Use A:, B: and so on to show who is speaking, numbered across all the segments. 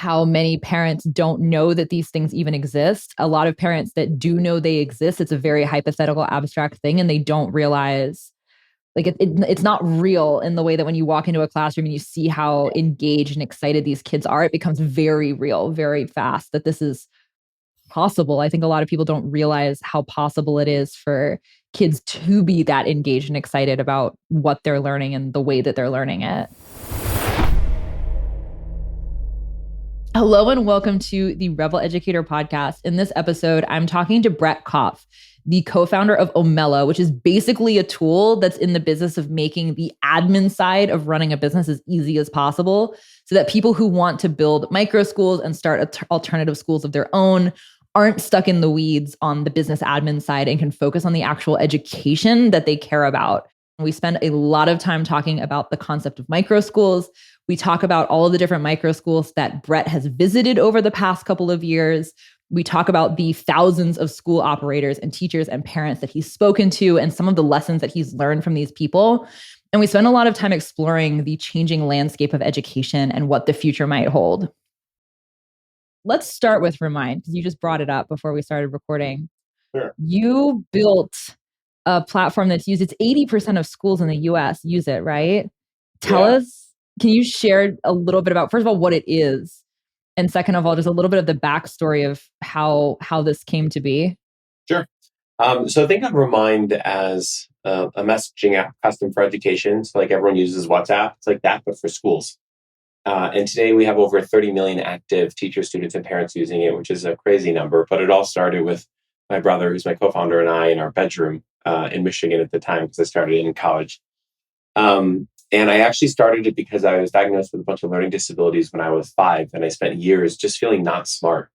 A: how many parents don't know that these things even exist. A lot of parents that do know they exist, it's a very hypothetical, abstract thing, and they don't realize like it's not real in the way that when you walk into a classroom and you see how engaged and excited these kids are, it becomes very real, very fast that this is possible. I think a lot of people don't realize how possible it is for kids to be that engaged and excited about what they're learning and the way that they're learning it. Hello and welcome to the rebelEducator podcast. In this episode, I'm talking to Brett Kopf, the co-founder of Omella, which is basically a tool that's in the business of making the admin side of running a business as easy as possible so that people who want to build micro schools and start alternative schools of their own aren't stuck in the weeds on the business admin side and can focus on the actual education that they care about. We spend a lot of time talking about the concept of micro schools. We talk about all of the different micro schools that Brett has visited over the past couple of years. We talk about the thousands of school operators and teachers and parents that he's spoken to and some of the lessons that he's learned from these people. And we spend a lot of time exploring the changing landscape of education and what the future might hold. Let's start with Remind, because you just brought it up before we started recording.
B: Sure.
A: You built a platform that's used. It's 80% of schools in the US use it, right? Tell us, can you share a little bit about, first of all, what it is? And second of all, just a little bit of the backstory of how this came to be.
B: Sure. So think of Remind as a messaging app custom for education. So like everyone uses WhatsApp. It's like that, but for schools. And today we have over 30 million active teachers, students, and parents using it, which is a crazy number. But it all started with my brother, who's my co-founder, and I in our bedroom in Michigan at the time, because I started in college. And I actually started it because I was diagnosed with a bunch of learning disabilities when I was 5, and I spent years just feeling not smart.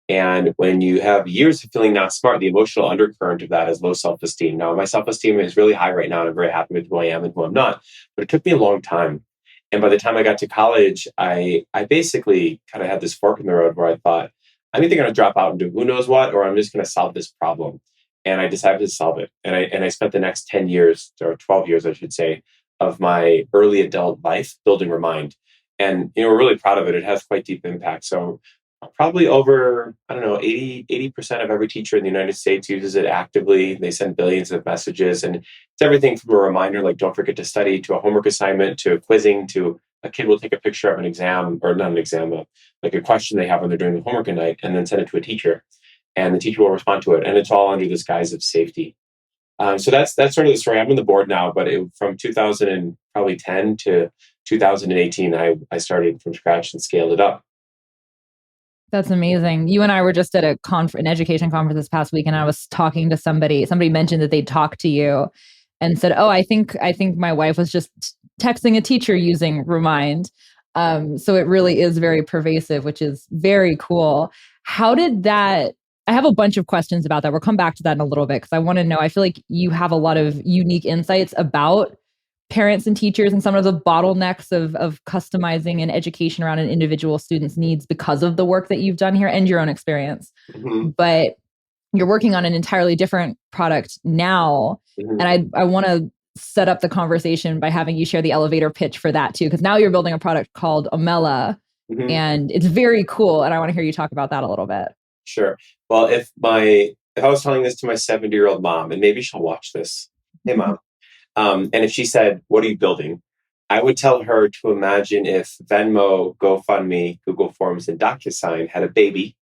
B: And when you have years of feeling not smart, the emotional undercurrent of that is low self-esteem. Now, my self-esteem is really high right now, and I'm very happy with who I am and who I'm not. But it took me a long time. And by the time I got to college, I basically kind of had this fork in the road where I thought, I'm either going to drop out and do who knows what, or I'm just going to solve this problem. And I decided to solve it. And I spent the next 10 years, or 12 years, I should say, of my early adult life building Remind. And we're really proud of it. It has quite deep impact. So probably over, 80% of every teacher in the United States uses it actively. They send billions of messages. And it's everything from a reminder, like don't forget to study, to a homework assignment, to quizzing, to a kid will take a picture of an exam, or not an exam, but like a question they have when they're doing the homework at night, and then send it to a teacher. And the teacher will respond to it. And it's all under this guise of safety. So that's sort of the story. I'm on the board now, but from 2010 to 2018, I started from scratch and scaled it up.
A: That's amazing. You and I were just at an education conference this past week, and I was talking to somebody mentioned that they'd talked to you and said, oh, I think my wife was just texting a teacher using Remind. So it really is very pervasive, which is very cool. How did that, I have a bunch of questions about that. We'll come back to that in a little bit, because I want to know, I feel like you have a lot of unique insights about parents and teachers and some of the bottlenecks of customizing and education around an individual student's needs because of the work that you've done here and your own experience.
B: Mm-hmm.
A: But you're working on an entirely different product now.
B: Mm-hmm.
A: And I want to set up the conversation by having you share the elevator pitch for that too, because now you're building a product called Omella.
B: Mm-hmm.
A: And it's very cool. And I want to hear you talk about that a little bit.
B: Sure. Well, if I was telling this to my 70-year-old mom, and maybe she'll watch this, hey mom, and if she said, what are you building? I would tell her to imagine if Venmo, GoFundMe, Google Forms, and DocuSign had a baby.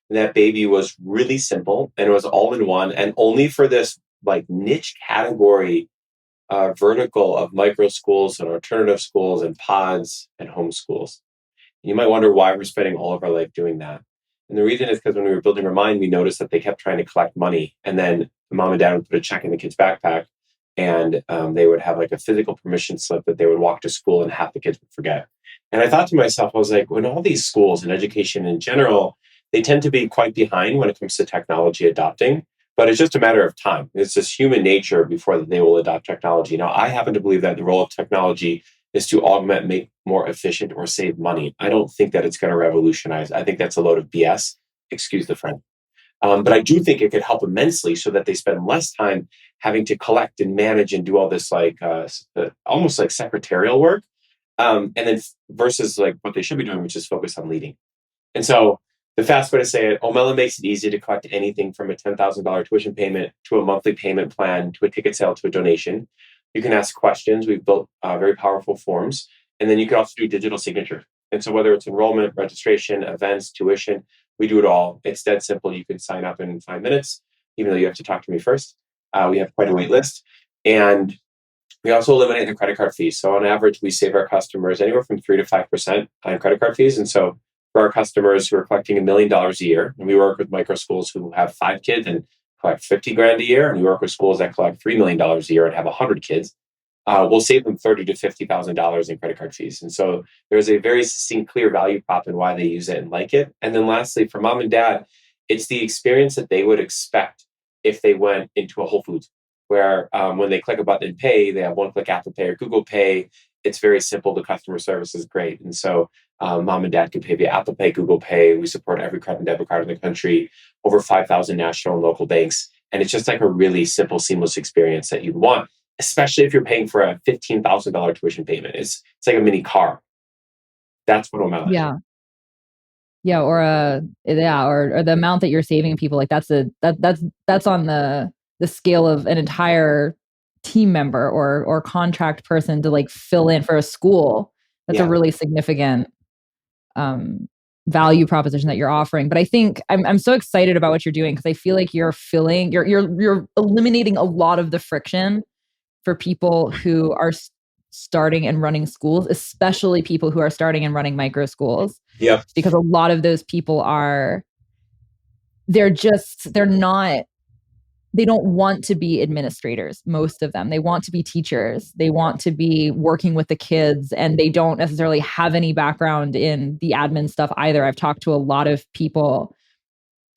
B: And that baby was really simple, and it was all in one, and only for this like niche category vertical of micro schools and alternative schools and pods and homeschools. You might wonder why we're spending all of our life doing that. And the reason is because when we were building Remind, we noticed that they kept trying to collect money, and then mom and dad would put a check in the kid's backpack, and they would have like a physical permission slip that they would walk to school, and half the kids would forget. And I thought to myself, I was like, when all these schools and education in general, they tend to be quite behind when it comes to technology adopting, but it's just a matter of time. It's just human nature before they will adopt technology. Now, I happen to believe that the role of technology is to augment, make more efficient, or save money. I don't think that it's going to revolutionize. I think that's a load of BS. Excuse the French. But I do think it could help immensely so that they spend less time having to collect and manage and do all this like almost like secretarial work. And then versus like what they should be doing, which is focus on leading. And so the fast way to say it, Omella makes it easy to collect anything from a $10,000 tuition payment to a monthly payment plan to a ticket sale to a donation. You can ask questions. We've built very powerful forms. And then you can also do digital signature. And so whether it's enrollment, registration, events, tuition, we do it all. It's dead simple. You can sign up in 5 minutes, even though you have to talk to me first. We have quite a wait list. And we also eliminate the credit card fees. So on average, we save our customers anywhere from 3 to 5% on credit card fees. And so for our customers who are collecting $1 million a year, and we work with micro schools who have 5 kids and collect 50 grand a year, and we work with schools that collect $3 million a year and have 100 kids. We'll save them $30,000 to $50,000 in credit card fees. And so there's a very succinct, clear value prop in why they use it and like it. And then lastly, for mom and dad, it's the experience that they would expect if they went into a Whole Foods, where when they click a button and pay, they have one-click Apple Pay or Google Pay. It's very simple. The customer service is great. And so mom and dad can pay via Apple Pay, Google Pay. We support every credit and debit card in the country, over 5,000 national and local banks. And it's just like a really simple, seamless experience that you'd want, especially if you're paying for a $15,000 tuition payment. It's like a mini car. That's what Omella is.
A: Yeah. Yeah. Or the amount that you're saving people, like that's on the scale of an entire team member or contract person to like fill in for a school. That's a really significant value proposition that you're offering. But I think I'm so excited about what you're doing because I feel like you're eliminating a lot of the friction for people who are starting and running schools, especially people who are starting and running micro schools.
B: Yeah.
A: Because a lot of those people they're not, they don't want to be administrators, most of them. They want to be teachers. They want to be working with the kids, and they don't necessarily have any background in the admin stuff either. I've talked to a lot of people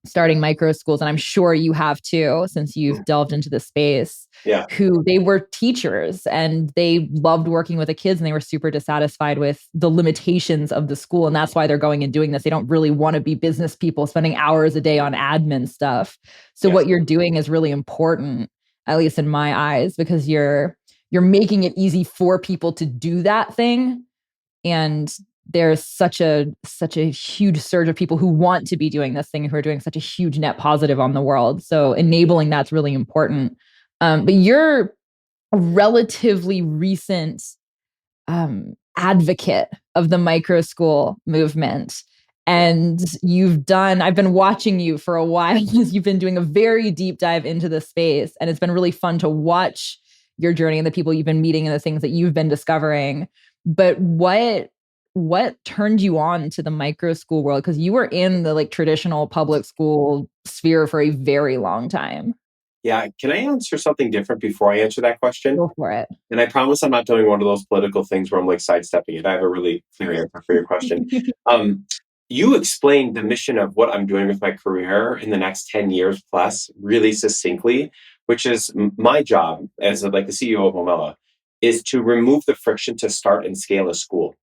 A: starting micro schools, and I'm sure you have too, since you've delved into the space, who they were teachers and they loved working with the kids and they were super dissatisfied with the limitations of the school. And that's why they're going and doing this. They don't really want to be business people spending hours a day on admin stuff. So what you're doing is really important, at least in my eyes, because you're making it easy for people to do that thing. And there's such a huge surge of people who want to be doing this thing, who are doing such a huge net positive on the world. So enabling that's really important. But you're a relatively recent advocate of the micro school movement. And I've been watching you for a while as you've been doing a very deep dive into the space. And it's been really fun to watch your journey and the people you've been meeting and the things that you've been discovering. But what turned you on to the micro school world? Because you were in the like traditional public school sphere for a very long time.
B: Yeah. Can I answer something different before I answer that question?
A: Go for it.
B: And I promise I'm not doing one of those political things where I'm like sidestepping it. I have a really clear answer for your question. You explained the mission of what I'm doing with my career in the next 10 years plus really succinctly, which is my job as like the CEO of Omella is to remove the friction to start and scale a school.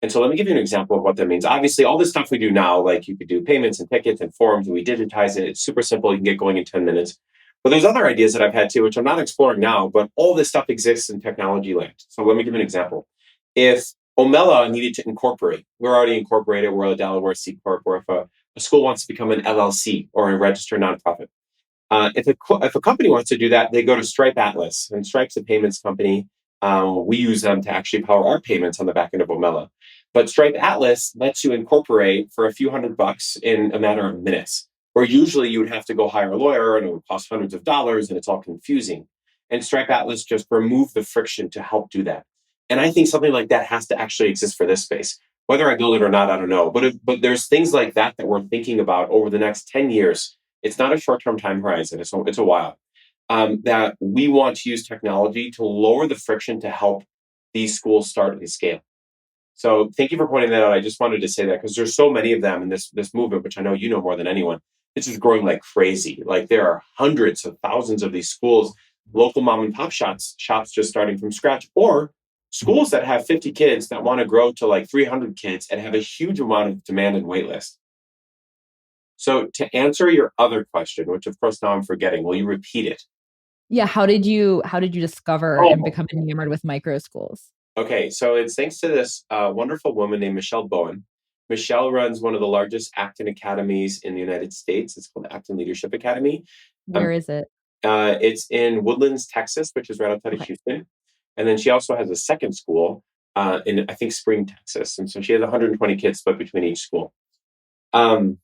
B: And so let me give you an example of what that means. Obviously, all this stuff we do now, like you could do payments and tickets and forms, and we digitize it. It's super simple. You can get going in 10 minutes. But there's other ideas that I've had too, which I'm not exploring now, but all this stuff exists in technology land. So let me give you an example. If Omella needed to incorporate, we're already incorporated, we're a Delaware C Corp, or if a school wants to become an LLC or a registered nonprofit. If a company wants to do that, they go to Stripe Atlas, and Stripe's a payments company. We use them to actually power our payments on the back end of Omella. But Stripe Atlas lets you incorporate for a few $100 in a matter of minutes, where usually you would have to go hire a lawyer and it would cost hundreds of dollars and it's all confusing. And Stripe Atlas just removed the friction to help do that. And I think something like that has to actually exist for this space. Whether I build it or not, I don't know. But there's things like that we're thinking about over the next 10 years. It's not a short-term time horizon. It's a while. That we want to use technology to lower the friction to help these schools start and scale. So thank you for pointing that out. I just wanted to say that because there's so many of them in this movement, which I know you know more than anyone. It's just growing like crazy. Like there are hundreds of thousands of these schools, local mom and pop shops just starting from scratch, or schools that have 50 kids that want to grow to like 300 kids and have a huge amount of demand and wait list. So to answer your other question, which of course now I'm forgetting, will you repeat it?
A: Yeah. How did you discover and become enamored with micro schools?
B: Okay, so it's thanks to this wonderful woman named Michelle Bowen. Michelle runs one of the largest acting academies in the United States. It's called the Acting Leadership Academy.
A: Where
B: Um,
A: is it?
B: it's in Woodlands, Texas, which is right outside of
A: Okay.
B: Houston. And then she also has a second school in, I think, Spring, Texas. And so she has 120 kids split between each school. Um,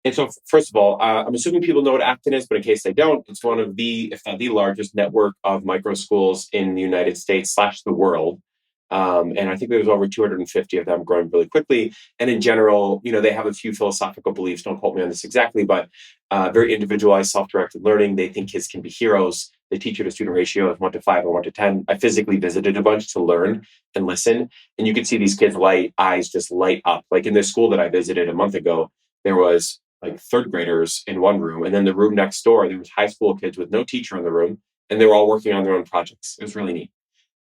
B: and so, first of all, I'm assuming people know what Acton is, but in case they don't, it's one of the, if not the largest network of micro schools in the United States slash the world. And I think there's over 250 of them growing really quickly. And in general, they have a few philosophical beliefs. Don't quote me on this exactly, but very individualized, self-directed learning. They think kids can be heroes. They teach you to student ratio of 1 to 5 or 1 to 10. I physically visited a bunch to learn and listen. And you could see these kids' eyes just light up. Like in the school that I visited a month ago, there was like third graders in one room, and then the room next door there was high school kids with no teacher in the room, and they were all working on their own projects. It was really neat.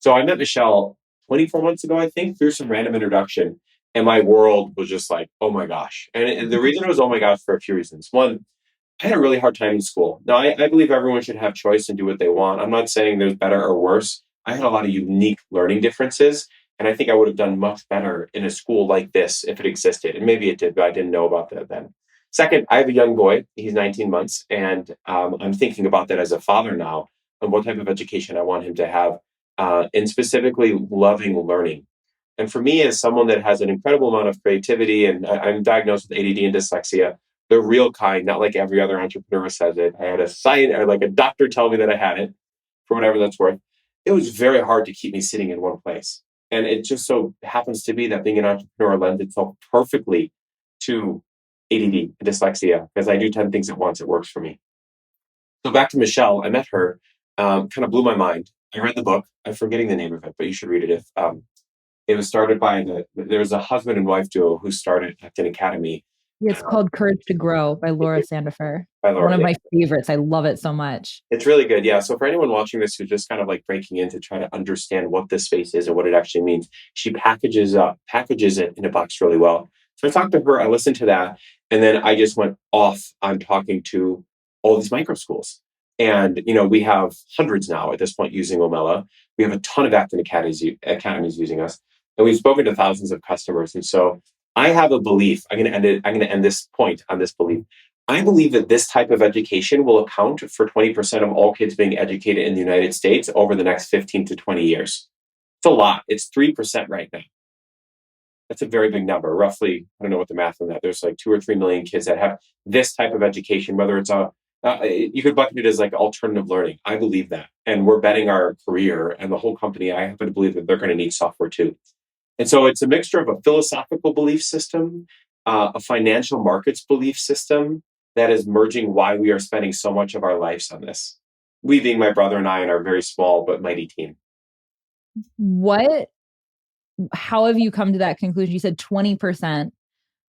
B: So I met Michelle 24 months ago, I think, through some random introduction, and my world was just like, oh my gosh. And the reason it was oh my gosh for a few reasons. One, I had a really hard time in school. Now, I believe everyone should have choice and do what they want. I'm not saying there's better or worse. I had a lot of unique learning differences, and I think I would have done much better in a school like this if it existed. And maybe it did, but I didn't know about that then. Second, I have a young boy. He's 19 months, and I'm thinking about that as a father now and what type of education I want him to have, and specifically loving learning. And for me, as someone that has an incredible amount of creativity, and I'm diagnosed with ADD and dyslexia, the real kind, not like every other entrepreneur says it. I had a science or like a doctor tell me that I had it, for whatever that's worth. It was very hard to keep me sitting in one place. And it just so happens to be that being an entrepreneur lends itself perfectly to ADD and dyslexia because I do 10 things at once. It works for me. So back to Michelle, I met her, kind of blew my mind. I read the book. I'm forgetting the name of it, but you should read it if it was started by there was a husband and wife duo who started Acton Academy.
A: It's called Courage to Grow by Laura Sandifer.
B: By
A: One
B: Laura.
A: of
B: Yeah.
A: my favorites. I love it so much.
B: It's really good. Yeah. So for anyone watching this who's just kind of like breaking in to try to understand what this space is and what it actually means, she packages it in a box really well. So I talked to her, I listened to that, and then I just went off on talking to all these micro schools. And we have hundreds now at this point using Omella. We have a ton of acting academies using us, and we've spoken to thousands of customers. And so I have a belief. I'm going to end it. I'm going to end this point on this belief. I believe that this type of education will account for 20% of all kids being educated in the United States over the next 15 to 20 years. It's a lot. It's 3% right now. That's a very big number. Roughly, I don't know what the math on that. There's like 2 or 3 million kids that have this type of education, whether it's you could bucket it as like alternative learning. I believe that. And we're betting our career and the whole company. I happen to believe that they're going to need software too. And so it's a mixture of a philosophical belief system, a financial markets belief system that is merging why we are spending so much of our lives on this. We being my brother and I and our very small but mighty team.
A: What, how have you come to that conclusion? You said 20%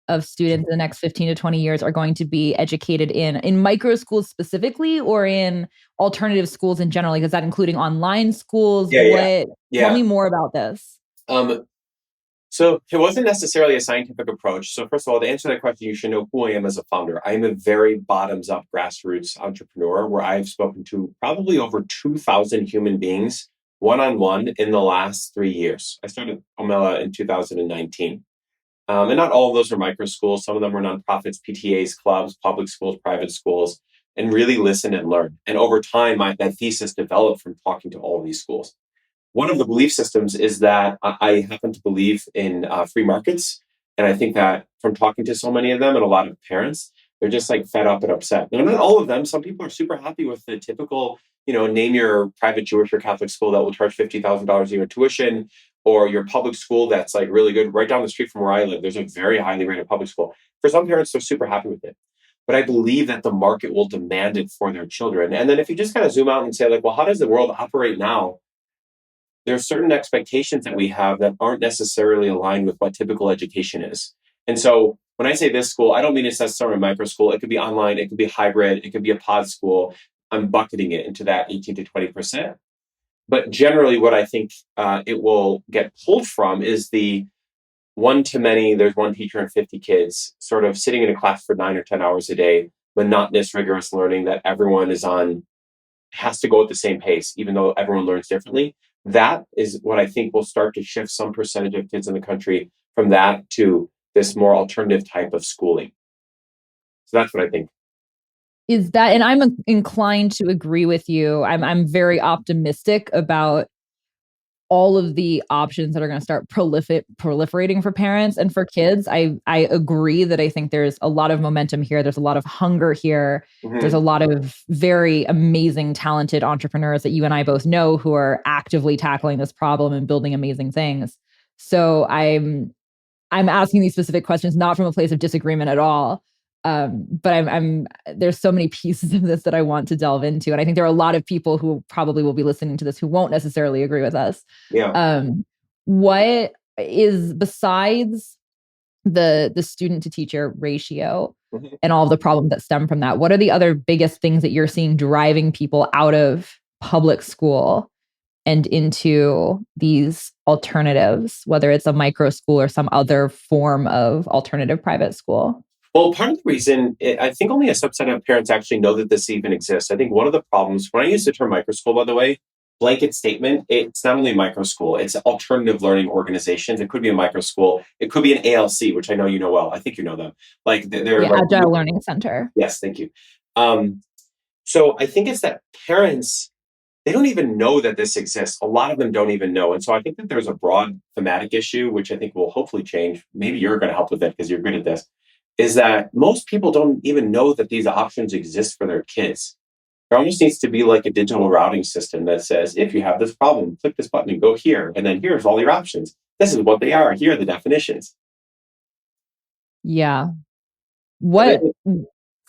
A: of students in the next 15 to 20 years are going to be educated in micro schools specifically or in alternative schools in general? Like, is that including online schools?
B: Yeah.
A: Tell me more about this.
B: Um, so it wasn't necessarily a scientific approach. So first of all, to answer that question, you should know who I am as a founder. I am a very bottoms up grassroots entrepreneur where I've spoken to probably over 2,000 human beings one-on-one in the last 3 years. I started Omella in 2019. And not all of those are micro schools. Some of them are nonprofits, PTAs, clubs, public schools, private schools, and really listen and learn. And over time, that thesis developed from talking to all of these schools. One of the belief systems is that I happen to believe in free markets. And I think that from talking to so many of them and a lot of parents, they're just like fed up and upset. Now, not all of them. Some people are super happy with the typical, name your private Jewish or Catholic school that will charge $50,000 a year tuition, or your public school that's like really good. Right down the street from where I live, there's a very highly rated public school. For some parents, they're super happy with it. But I believe that the market will demand it for their children. And then if you just kind of zoom out and say, like, well, how does the world operate now? There are certain expectations that we have that aren't necessarily aligned with what typical education is. And so when I say this school, I don't mean it's necessarily a micro school. It could be online, it could be hybrid, it could be a pod school. I'm bucketing it into that 18 to 20%. But generally, what I think it will get pulled from is the one to many, there's one teacher and 50 kids, sort of sitting in a class for 9 or 10 hours a day, monotonous, rigorous learning that everyone is on, has to go at the same pace, even though everyone learns differently. That is what I think will start to shift some percentage of kids in the country from that to this more alternative type of schooling. So that's what I think.
A: Is that, and I'm inclined to agree with you. I'm very optimistic about all of the options that are going to start proliferating for parents and for kids. I agree that I think there's a lot of momentum here. There's a lot of hunger here. There's a
B: Mm-hmm.
A: lot of very amazing, talented entrepreneurs that you and I both know who are actively tackling this problem and building amazing things. So I'm asking these specific questions not from a place of disagreement at all. But I'm there's so many pieces of this that I want to delve into, and I think there are a lot of people who probably will be listening to this who won't necessarily agree with us.
B: Yeah.
A: What is, besides the student to teacher ratio
B: Mm-hmm.
A: and all of the problems that stem from that, what are the other biggest things that you're seeing driving people out of public school and into these alternatives, whether it's a micro school or some other form of alternative private school?
B: Well, part of the reason I think only a subset of parents actually know that this even exists. I think one of the problems when I use the term micro school, by the way, blanket statement, it's not only micro school, it's alternative learning organizations. It could be a micro school, it could be an ALC, which I know you know well. I think you know them. Like they're
A: Yeah,
B: like,
A: Agile Learning Center.
B: yes, thank you. Um, so I think it's that parents, they don't even know that this exists. A lot of them don't even know. And so I think that there's a broad thematic issue, which I think will hopefully change. Maybe you're going to help with it because you're good at this, is that most people don't even know that these options exist for their kids. There almost needs to be like a digital routing system that says, if you have this problem, click this button and go here. And then here's all your options. This is what they are. Here are the definitions.
A: Yeah.
B: And then,
A: What
B: go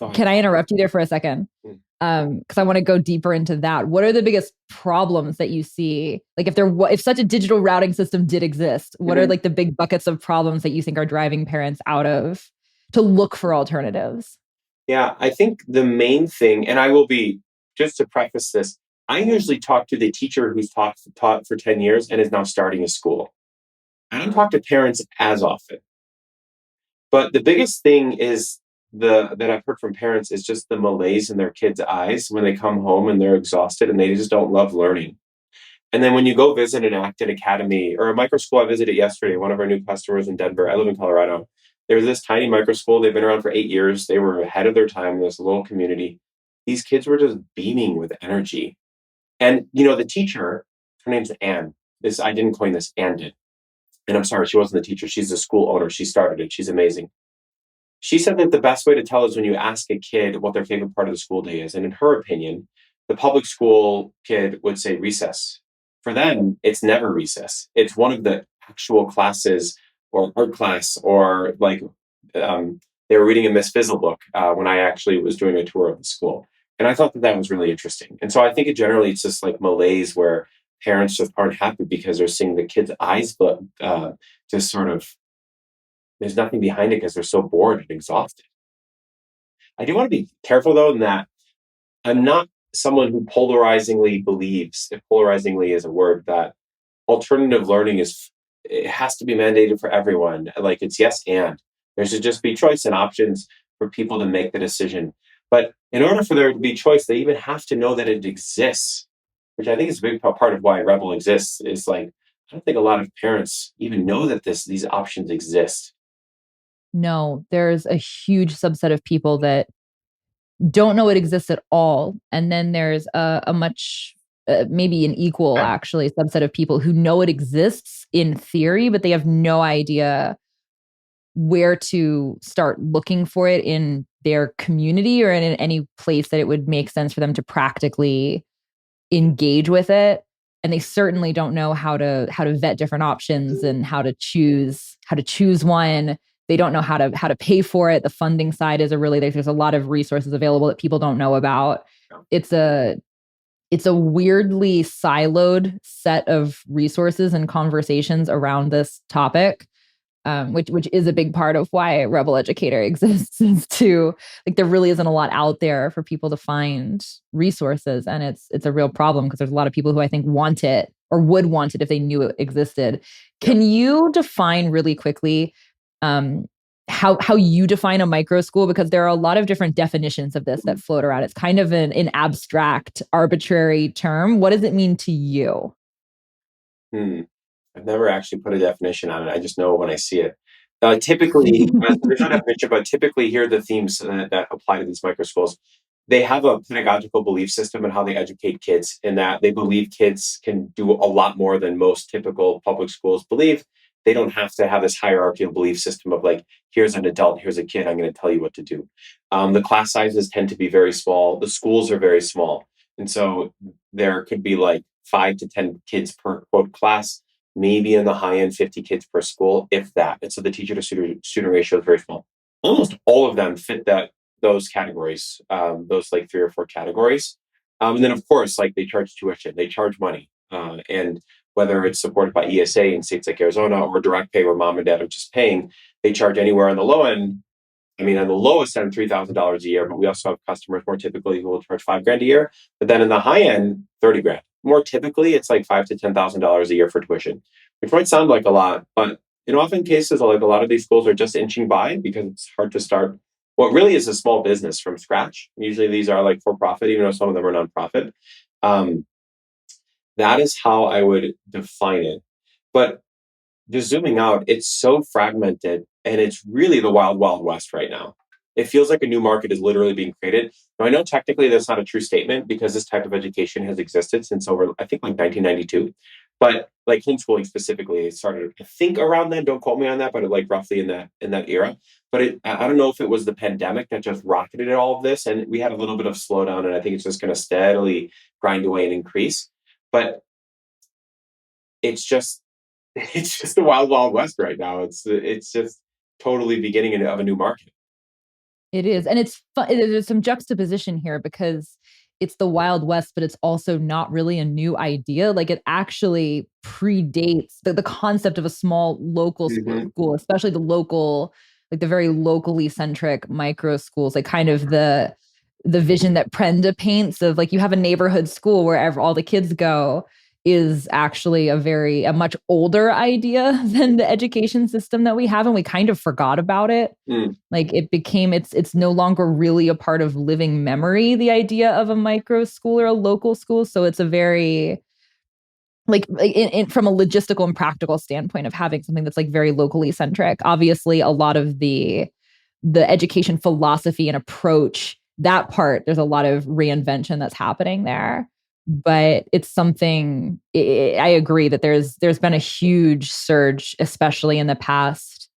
B: ahead.
A: can I interrupt you there for a second?
B: Mm.
A: Because I want to go deeper into that. What are the biggest problems that you see? Like if such a digital routing system did exist, what are
B: Mhm.
A: like the big buckets of problems that you think are driving parents out of to look for alternatives?
B: Yeah, I think the main thing, and I will be, just to preface this, I usually talk to the teacher who's taught for 10 years and is now starting a school. I don't talk to parents as often. But the biggest thing is the that I've heard from parents is just the malaise in their kids' eyes when they come home and they're exhausted and they just don't love learning. And then when you go visit an active academy or a micro school I visited yesterday, one of our new customers in Denver, I live in Colorado. There's this tiny micro school. They've been around for 8 years. They were ahead of their time in this little community. These kids were just beaming with energy. And the teacher, her name's Anne. This I didn't coin this, Anne did. And I'm sorry, she wasn't the teacher. She's the school owner. She started it. She's amazing. She said that the best way to tell is when you ask a kid what their favorite part of the school day is. And in her opinion, the public school kid would say recess. For them, it's never recess. It's one of the actual classes or art class or like they were reading a Miss Fizzle book when I actually was doing a tour of the school. And I thought that that was really interesting. And so I think it's just like malaise where parents just aren't happy because they're seeing the kids' eyes just sort of there's nothing behind it because they're so bored and exhausted. I do want to be careful though in that I'm not someone who polarizingly believes, if polarizingly is a word, that alternative learning it has to be mandated for everyone. Like it's yes and there should just be choice and options for people to make the decision. But in order for there to be choice, they even have to know that it exists, which I think is a big part of why Rebel exists. Is like I don't think a lot of parents even know that these options exist.
A: No, there's a huge subset of people that don't know it exists at all. And then there's a much, maybe an equal actually subset of people who know it exists in theory, but they have no idea where to start looking for it in their community or in any place that it would make sense for them to practically engage with it. And they certainly don't know how to vet different options and how to choose one. They don't know how to pay for it. The funding side is there's a lot of resources available that people don't know about. It's a it's a weirdly siloed set of resources and conversations around this topic, which is a big part of why rebelEducator exists. Is to like there really isn't a lot out there for people to find resources, and it's a real problem because there's a lot of people who I think want it or would want it if they knew it existed. Can you define really quickly how you define a micro school? Because there are a lot of different definitions of this that float around. It's kind of an abstract, arbitrary term. What does it mean to you?
B: Hmm. I've never actually put a definition on it. I just know when I see it. Typically, there's no definition, but typically here are the themes that apply to these micro schools. They have a pedagogical belief system and how they educate kids, in that they believe kids can do a lot more than most typical public schools believe. They don't have to have this hierarchical belief system of like, here's an adult, here's a kid, I'm going to tell you what to do. The class sizes tend to be very small. The schools are very small. And so there could be like 5 to 10 kids per quote class, maybe in the high end 50 kids per school, if that. And so the teacher to student ratio is very small. Almost all of them fit those categories, those like 3 or 4 categories. And then of course, like they charge tuition, they charge money, and whether it's supported by ESA in states like Arizona or direct pay where mom and dad are just paying, they charge anywhere on the low end. I mean, on the lowest end, $3,000 a year, but we also have customers more typically who will charge 5 grand a year. But then in the high end, 30 grand. More typically, it's like $5 to $10,000 a year for tuition, which might sound like a lot, but in often cases, like a lot of these schools are just inching by because it's hard to start what really is a small business from scratch. Usually these are like for profit, even though some of them are nonprofit. Um, that is how I would define it. But just zooming out, it's so fragmented and it's really the wild, wild west right now. It feels like a new market is literally being created. Now, I know technically that's not a true statement because this type of education has existed since over, I think, like 1992. But like homeschooling specifically, it started, I think, around then. Don't quote me on that, but like roughly in that era. But I don't know if it was the pandemic that just rocketed all of this, and we had a little bit of slowdown, and I think it's just going to steadily grind away and increase. But it's just it's just the wild, wild west right now. It's just totally beginning of a new market.
A: It is. And it's fun. There's some juxtaposition here because it's the Wild West, but it's also not really a new idea. Like it actually predates the concept of a small local
B: Hmm.
A: school, especially the local, like the very locally centric micro schools, like kind of the vision that Prenda paints of like you have a neighborhood school wherever all the kids go is actually a much older idea than the education system that we have, and we kind of forgot about it.
B: Mm.
A: Like it's no longer really a part of living memory, the idea of a micro school or a local school. So it's a very from a logistical and practical standpoint of having something that's like very locally centric. Obviously a lot of the education philosophy and approach, that part, there's a lot of reinvention that's happening there, but it's something I agree that there's been a huge surge, especially in the past.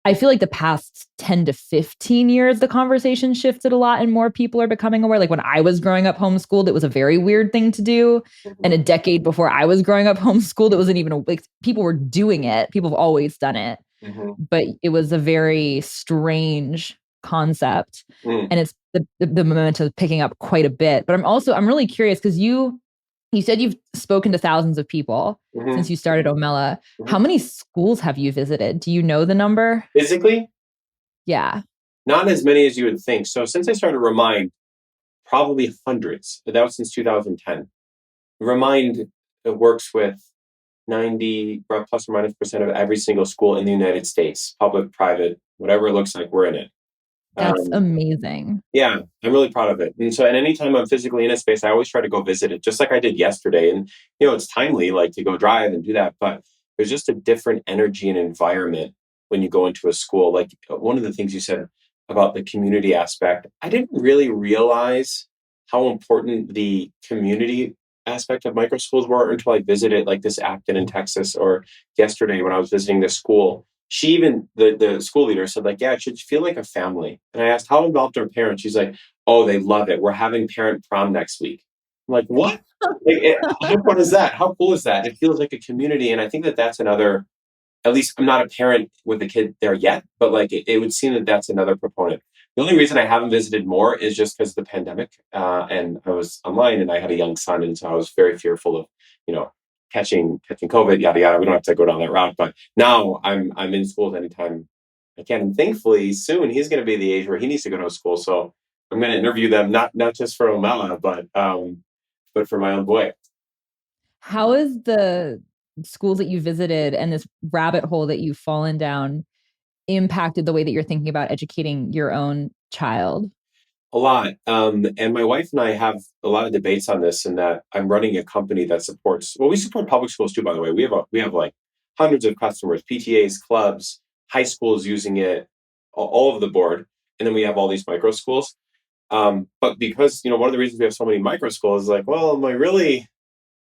A: I feel like the past 10 to 15 years, the conversation shifted a lot and more people are becoming aware. Like when I was growing up homeschooled, it was a very weird thing to do. And a
B: Hmm.
A: decade before I was growing up homeschooled, it wasn't even like people were doing it. People have always done it,
B: Hmm.
A: but it was a very strange concept.
B: Mm.
A: And it's the momentum is picking up quite a bit. But I'm really curious because you said you've spoken to thousands of people since
B: Hmm.
A: you started Omella. How
B: Hmm.
A: many schools have you visited? Do you know the number?
B: Physically,
A: Yeah.
B: not as many as you would think. So since I started Remind, probably hundreds. But that was since 2010. Remind works with 90 plus or minus percent of every single school in the United States, public, private, whatever it looks like, we're in it.
A: That's
B: Um,
A: amazing.
B: Yeah, I'm really proud of it. And so, and anytime I'm physically in a space, I always try to go visit it, just like I did yesterday. And it's timely, like to go drive and do that. But there's just a different energy and environment when you go into a school. Like one of the things you said about the community aspect, I didn't really realize how important the community aspect of micro schools were until I visited like this Acton in Texas, or yesterday when I was visiting this school. She even the school leader said like, yeah, it should feel like a family. And I asked, how involved are parents? She's like, oh, they love it, we're having parent prom next week. I'm like, what? Like, how fun is that? How cool is that? It feels like a community. And I think that that's another, at least I'm not a parent with a kid there yet, but like it would seem that that's another proponent. The only reason I haven't visited more is just because of the pandemic, and I was online and I had a young son, and so I was very fearful of, you know, catching COVID, yada yada. We don't have to go down that route, but now I'm in schools anytime I can, and thankfully soon he's going to be the age where he needs to go to a school, so I'm going to interview them, not just for Omella, but for my own boy.
A: How is the schools that you visited and this rabbit hole that you've fallen down impacted the way that you're thinking about educating your own child?
B: A lot. And my wife and I have a lot of debates on this, in that I'm running a company that supports, well, we support public schools too, by the way. We have like hundreds of customers, PTAs, clubs, high schools using it, all over the board. And then we have all these micro schools. But because, one of the reasons we have so many micro schools is like, well, am I really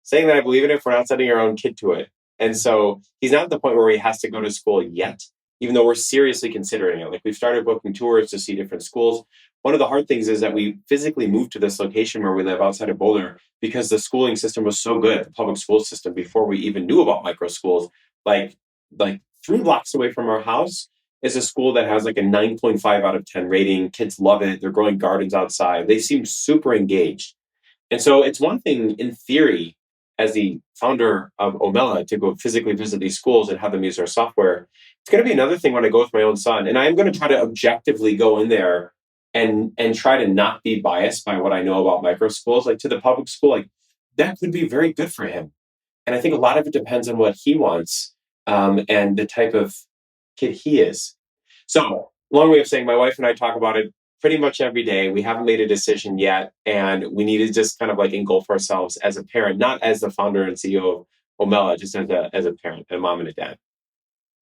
B: saying that I believe in it if we're not sending our own kid to it? And so he's not at the point where he has to go to school yet, even though we're seriously considering it. Like, we've started booking tours to see different schools. One of the hard things is that we physically moved to this location where we live outside of Boulder because the schooling system was so good, the public school system, before we even knew about micro schools. Like 3 blocks away from our house is a school that has like a 9.5 out of 10 rating. Kids love it. They're growing gardens outside. They seem super engaged. And so it's one thing in theory, as the founder of Omella, to go physically visit these schools and have them use our software. It's going to be another thing when I go with my own son. And I'm going to try to objectively go in there and try to not be biased by what I know about micro schools. Like, to the public school, like, that could be very good for him. And I think a lot of it depends on what he wants, and the type of kid he is. So, long way of saying, my wife and I talk about it pretty much every day. We haven't made a decision yet, and we need to just kind of like engulf ourselves as a parent, not as the founder and CEO of Omella, just as a parent, a mom and a dad.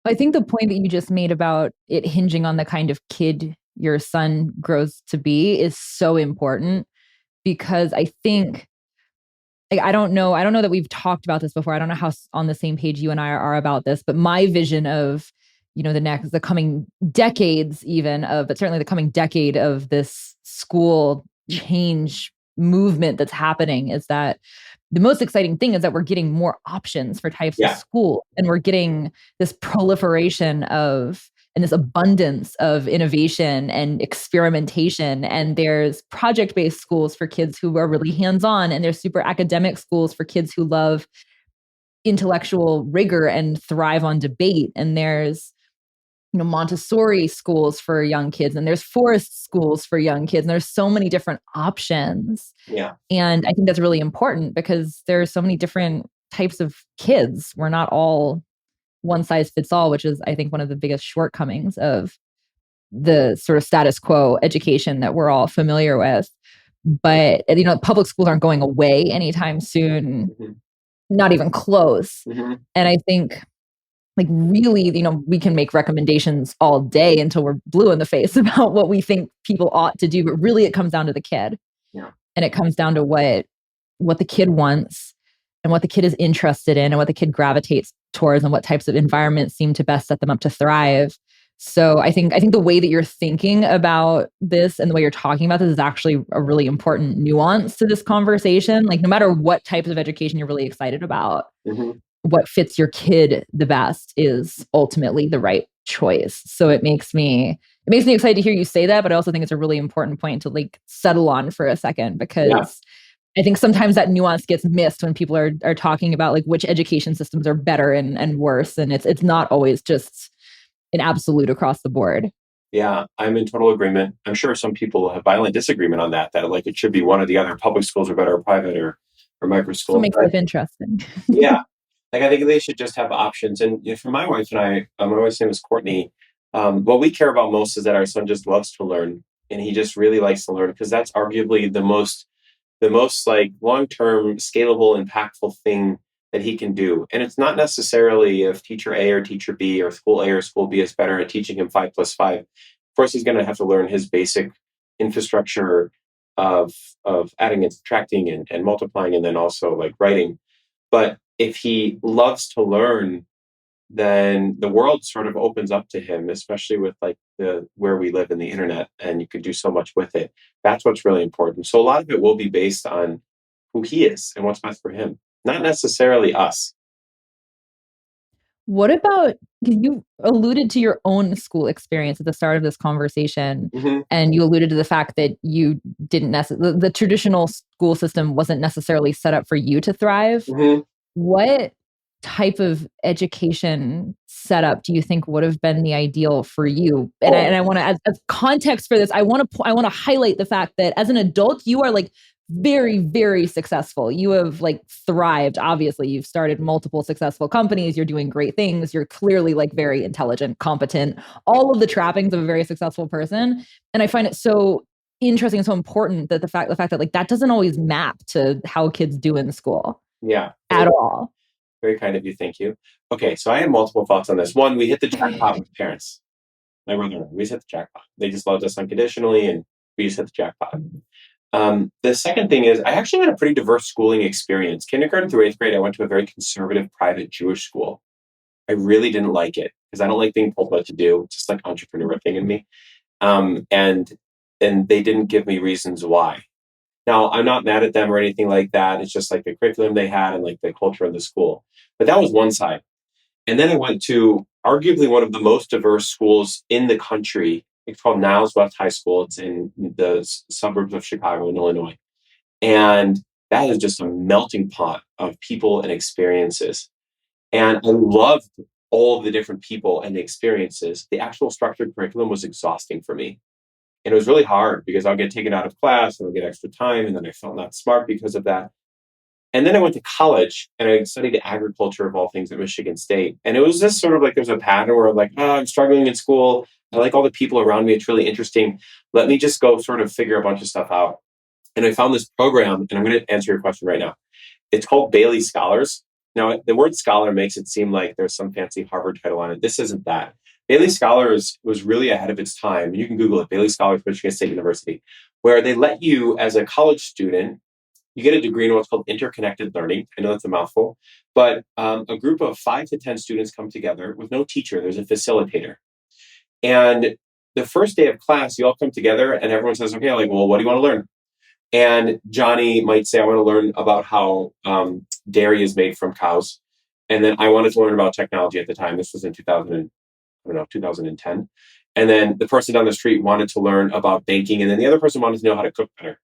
A: I think the point that you just made about it hinging on the kind of kid your son grows to be is so important, because I think, like, I don't know that we've talked about this before. I don't know how on the same page you and I are about this, but my vision of, the coming decades, even of, but certainly the coming decade of this school change movement that's happening, is that the most exciting thing is that we're getting more options for types of
B: Yeah,
A: school, and we're getting this proliferation of and this abundance of innovation and experimentation. And there's project-based schools for kids who are really hands-on, and there's super academic schools for kids who love intellectual rigor and thrive on debate. And there's Montessori schools for young kids, and there's forest schools for young kids, and there's so many different options.
B: yeah,
A: And I think that's really important, because there are so many different types of kids. We're not all one size fits all, which is, I think, one of the biggest shortcomings of the sort of status quo education that we're all familiar with. But, public schools aren't going away anytime soon,
B: hmm
A: not even close.
B: hmm
A: And I think, like, really, we can make recommendations all day until we're blue in the face about what we think people ought to do. But really, it comes down to the kid,
B: yeah,
A: and it comes down to what the kid wants, and what the kid is interested in, and what the kid gravitates towards, and what types of environments seem to best set them up to thrive. So I think the way that you're thinking about this and the way you're talking about this is actually a really important nuance to this conversation. Like, no matter what types of education you're really excited about,
B: hmm
A: what fits your kid the best is ultimately the right choice. So it makes me excited to hear you say that, but I also think it's a really important point to, like, settle on for a second,
B: yeah.
A: because I think sometimes that nuance gets missed when people are talking about, like, which education systems are better and worse, and it's not always just an absolute across the board.
B: Yeah, I'm in total agreement. I'm sure some people have violent disagreement on that, like it should be one or the other. Public schools are better, or private, or micro
A: That's what
B: schools.
A: makes life interesting.
B: Yeah, like, I think they should just have options. And for my wife and I, my wife's name is Courtney. What we care about most is that our son just loves to learn, and he just really likes to learn, because that's arguably the most like long term, scalable, impactful thing that he can do. And it's not necessarily if teacher A or teacher B or school A or school B is better at teaching him 5 plus 5. Of course, he's going to have to learn his basic infrastructure of adding and subtracting and multiplying, and then also like writing. But if he loves to learn, then the world sort of opens up to him, especially with like the where we live in the internet, and you could do so much with it. That's what's really important. So a lot of it will be based on who he is and what's best for him, not necessarily us.
A: What about, 'cause you alluded to your own school experience at the start of this conversation,
B: hmm
A: and you alluded to the fact that you didn't the traditional school system wasn't necessarily set up for you to thrive.
B: hmm
A: What type of education setup do you think would have been the ideal for you? And I
B: Oh,
A: want to, as context for this, I want to highlight the fact that as an adult, you are, like, very, very successful. You have, like, thrived. Obviously, you've started multiple successful companies. You're doing great things. You're clearly, like, very intelligent, competent, all of the trappings of a very successful person. And I find it so interesting and so important that the fact that like that doesn't always map to how kids do in school
B: Yeah.
A: at all.
B: Very kind of you. Thank you. Okay. So I have multiple thoughts on this. One, we hit the jackpot with parents. My brother and I, we just hit the jackpot. They just loved us unconditionally and we just hit the jackpot. The second thing is I actually had a pretty diverse schooling experience. Kindergarten through eighth grade, I went to a very conservative private Jewish school. I really didn't like it because I don't like being told what to do. It's just like entrepreneur thing in me. Um, and and they didn't give me reasons why. Now, I'm not mad at them or anything like that. It's just like the curriculum they had and like the culture of the school. But that was one side. And then I went to arguably one of the most diverse schools in the country. It's called Niles West High School. It's in the suburbs of Chicago in Illinois. And that is just a melting pot of people and experiences. And I loved all of the different people and the experiences. The actual structured curriculum was exhausting for me. And it was really hard because I'll get taken out of class and I'll get extra time. And then I felt not smart because of that. And then I went to college and I studied agriculture of all things at Michigan State. And it was just sort of like there's a pattern where I'm like, oh, I'm struggling in school. I like all the people around me. It's really interesting. Let me just go sort of figure a bunch of stuff out. And I found this program, and I'm going to answer your question right now. It's called Bailey Scholars. Now, the word scholar makes it seem like there's some fancy Harvard title on it. This isn't that. Bailey Scholars was really ahead of its time. You can Google it, Bailey Scholars, Michigan State University, where they let you, as a college student, you get a degree in what's called interconnected learning. I know that's a mouthful, but a group of 5 to 10 students come together with no teacher. There's a facilitator. And the first day of class, you all come together and everyone says, okay, like, well, what do you want to learn? And Johnny might say, I want to learn about how dairy is made from cows. And then I wanted to learn about technology at the time. This was in 2010. And then the person down the street wanted to learn about banking. And then the other person wanted to know how to cook better.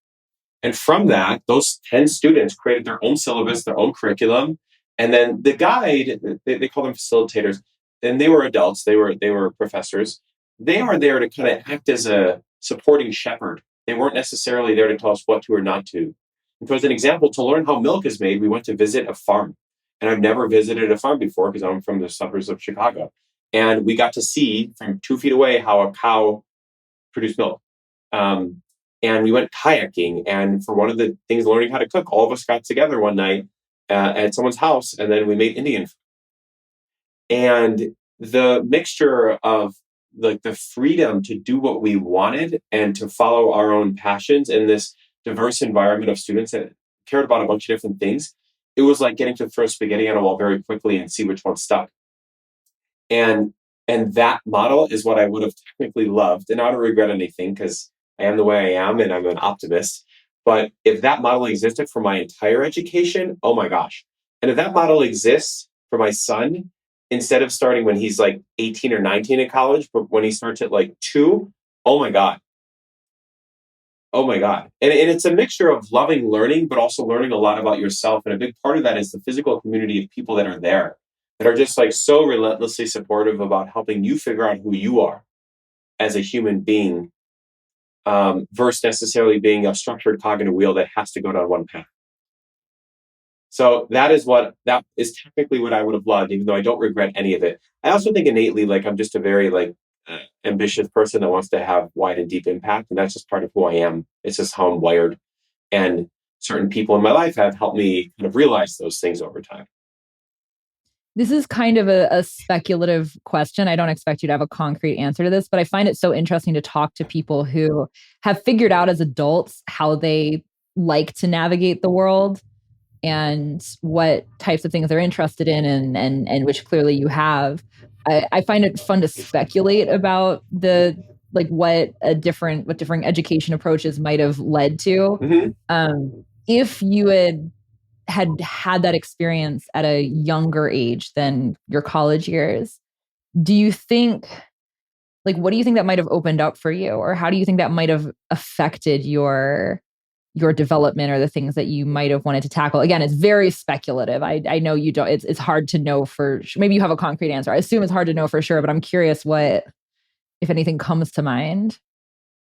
B: And from that, those 10 students created their own syllabus, their own curriculum. And then the guide, they call them facilitators, and they were adults, they were professors. They are there to kind of act as a supporting shepherd. They weren't necessarily there to tell us what to or not to. And so as an example, to learn how milk is made, we went to visit a farm. And I've never visited a farm before because I'm from the suburbs of Chicago. And we got to see from 2 feet away how a cow produced milk. And we went kayaking. And for one of the things, learning how to cook, all of us got together one night at someone's house, and then we made Indian food. And the mixture of like the freedom to do what we wanted and to follow our own passions in this diverse environment of students that cared about a bunch of different things, it was like getting to throw spaghetti at a wall very quickly and see which one stuck. And that model is what I would have technically loved. And I don't regret anything because I am the way I am and I'm an optimist. But if that model existed for my entire education, oh my gosh. And if that model exists for my son, instead of starting when he's like 18 or 19 in college, but when he starts at like 2, oh my God. Oh my God. And it's a mixture of loving learning, but also learning a lot about yourself. And a big part of that is the physical community of people that are there, that are just like so relentlessly supportive about helping you figure out who you are as a human being, versus necessarily being a structured cog in a wheel that has to go down one path. So that is technically what I would have loved, even though I don't regret any of it. I also think innately, like I'm just a very ambitious person that wants to have wide and deep impact, and that's just part of who I am. It's just how I'm wired, and certain people in my life have helped me kind of realize those things over time.
A: This is kind of a speculative question. I don't expect you to have a concrete answer to this, but I find it so interesting to talk to people who have figured out as adults how they like to navigate the world and what types of things they're interested in, and which clearly you have. I find it fun to speculate about what different education approaches might have led to. If you had that experience at a younger age than your college years, do you think, what do you think that might have opened up for you, or how do you think that might have affected your development or the things that you might have wanted to tackle? Again, it's very speculative. I know you don't, it's hard to know for sure. Maybe you have a concrete answer. I assume it's hard to know for sure, but I'm curious what, if anything, comes to mind.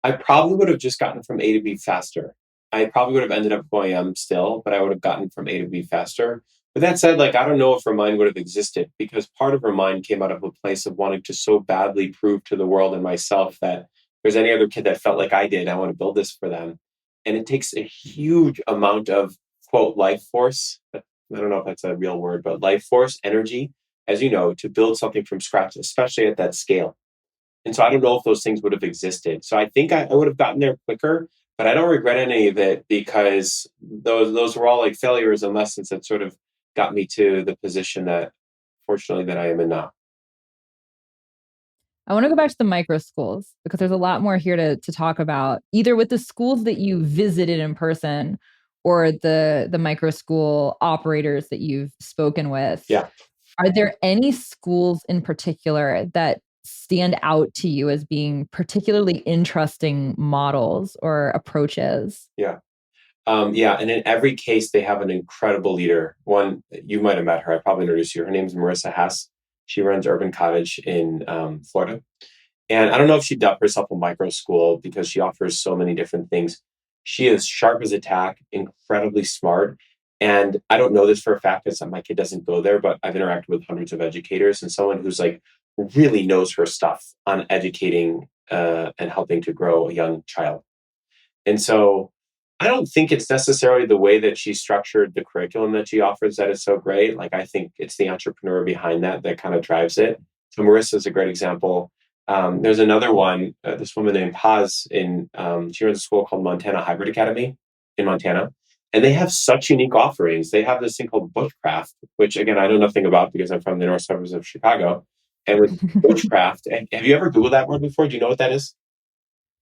B: I probably would have just gotten from A to B faster. I probably would have ended up who I am still, but I would have gotten from A to B faster. But that said, I don't know if Remind would have existed, because part of Remind came out of a place of wanting to so badly prove to the world and myself that there's any other kid that felt like I did, I want to build this for them. And it takes a huge amount of, quote, life force. I don't know if that's a real word, but life force, energy, as you know, to build something from scratch, especially at that scale. And so I don't know if those things would have existed. So I think I would have gotten there quicker, but I don't regret any of it because those were all like failures and lessons that sort of got me to the position that fortunately that I am in now.
A: I want to go back to the micro schools because there's a lot more here to talk about, either with the schools that you visited in person or the micro school operators that you've spoken with.
B: Yeah.
A: Are there any schools in particular that stand out to you as being particularly interesting models or approaches?
B: Yeah. Yeah. And in every case, they have an incredible leader. One, you might have met her. I probably introduced you. Her name is Marissa Hess. She runs Urban Cottage in Florida. And I don't know if she dubbed herself a micro school because she offers so many different things. She is sharp as a tack, incredibly smart. And I don't know this for a fact because my kid doesn't go there, but I've interacted with hundreds of educators and someone who's like really knows her stuff on educating and helping to grow a young child. And so I don't think it's necessarily the way that she structured the curriculum that she offers that is so great. Like, I think it's the entrepreneur behind that that kind of drives it. So Marissa is a great example. There's another one, this woman named Paz she runs a school called Montana Hybrid Academy in Montana. And they have such unique offerings. They have this thing called bushcraft, which again, I know nothing about because I'm from the north suburbs of Chicago. And with bushcraft, and have you ever Googled that word before? Do you know what that is?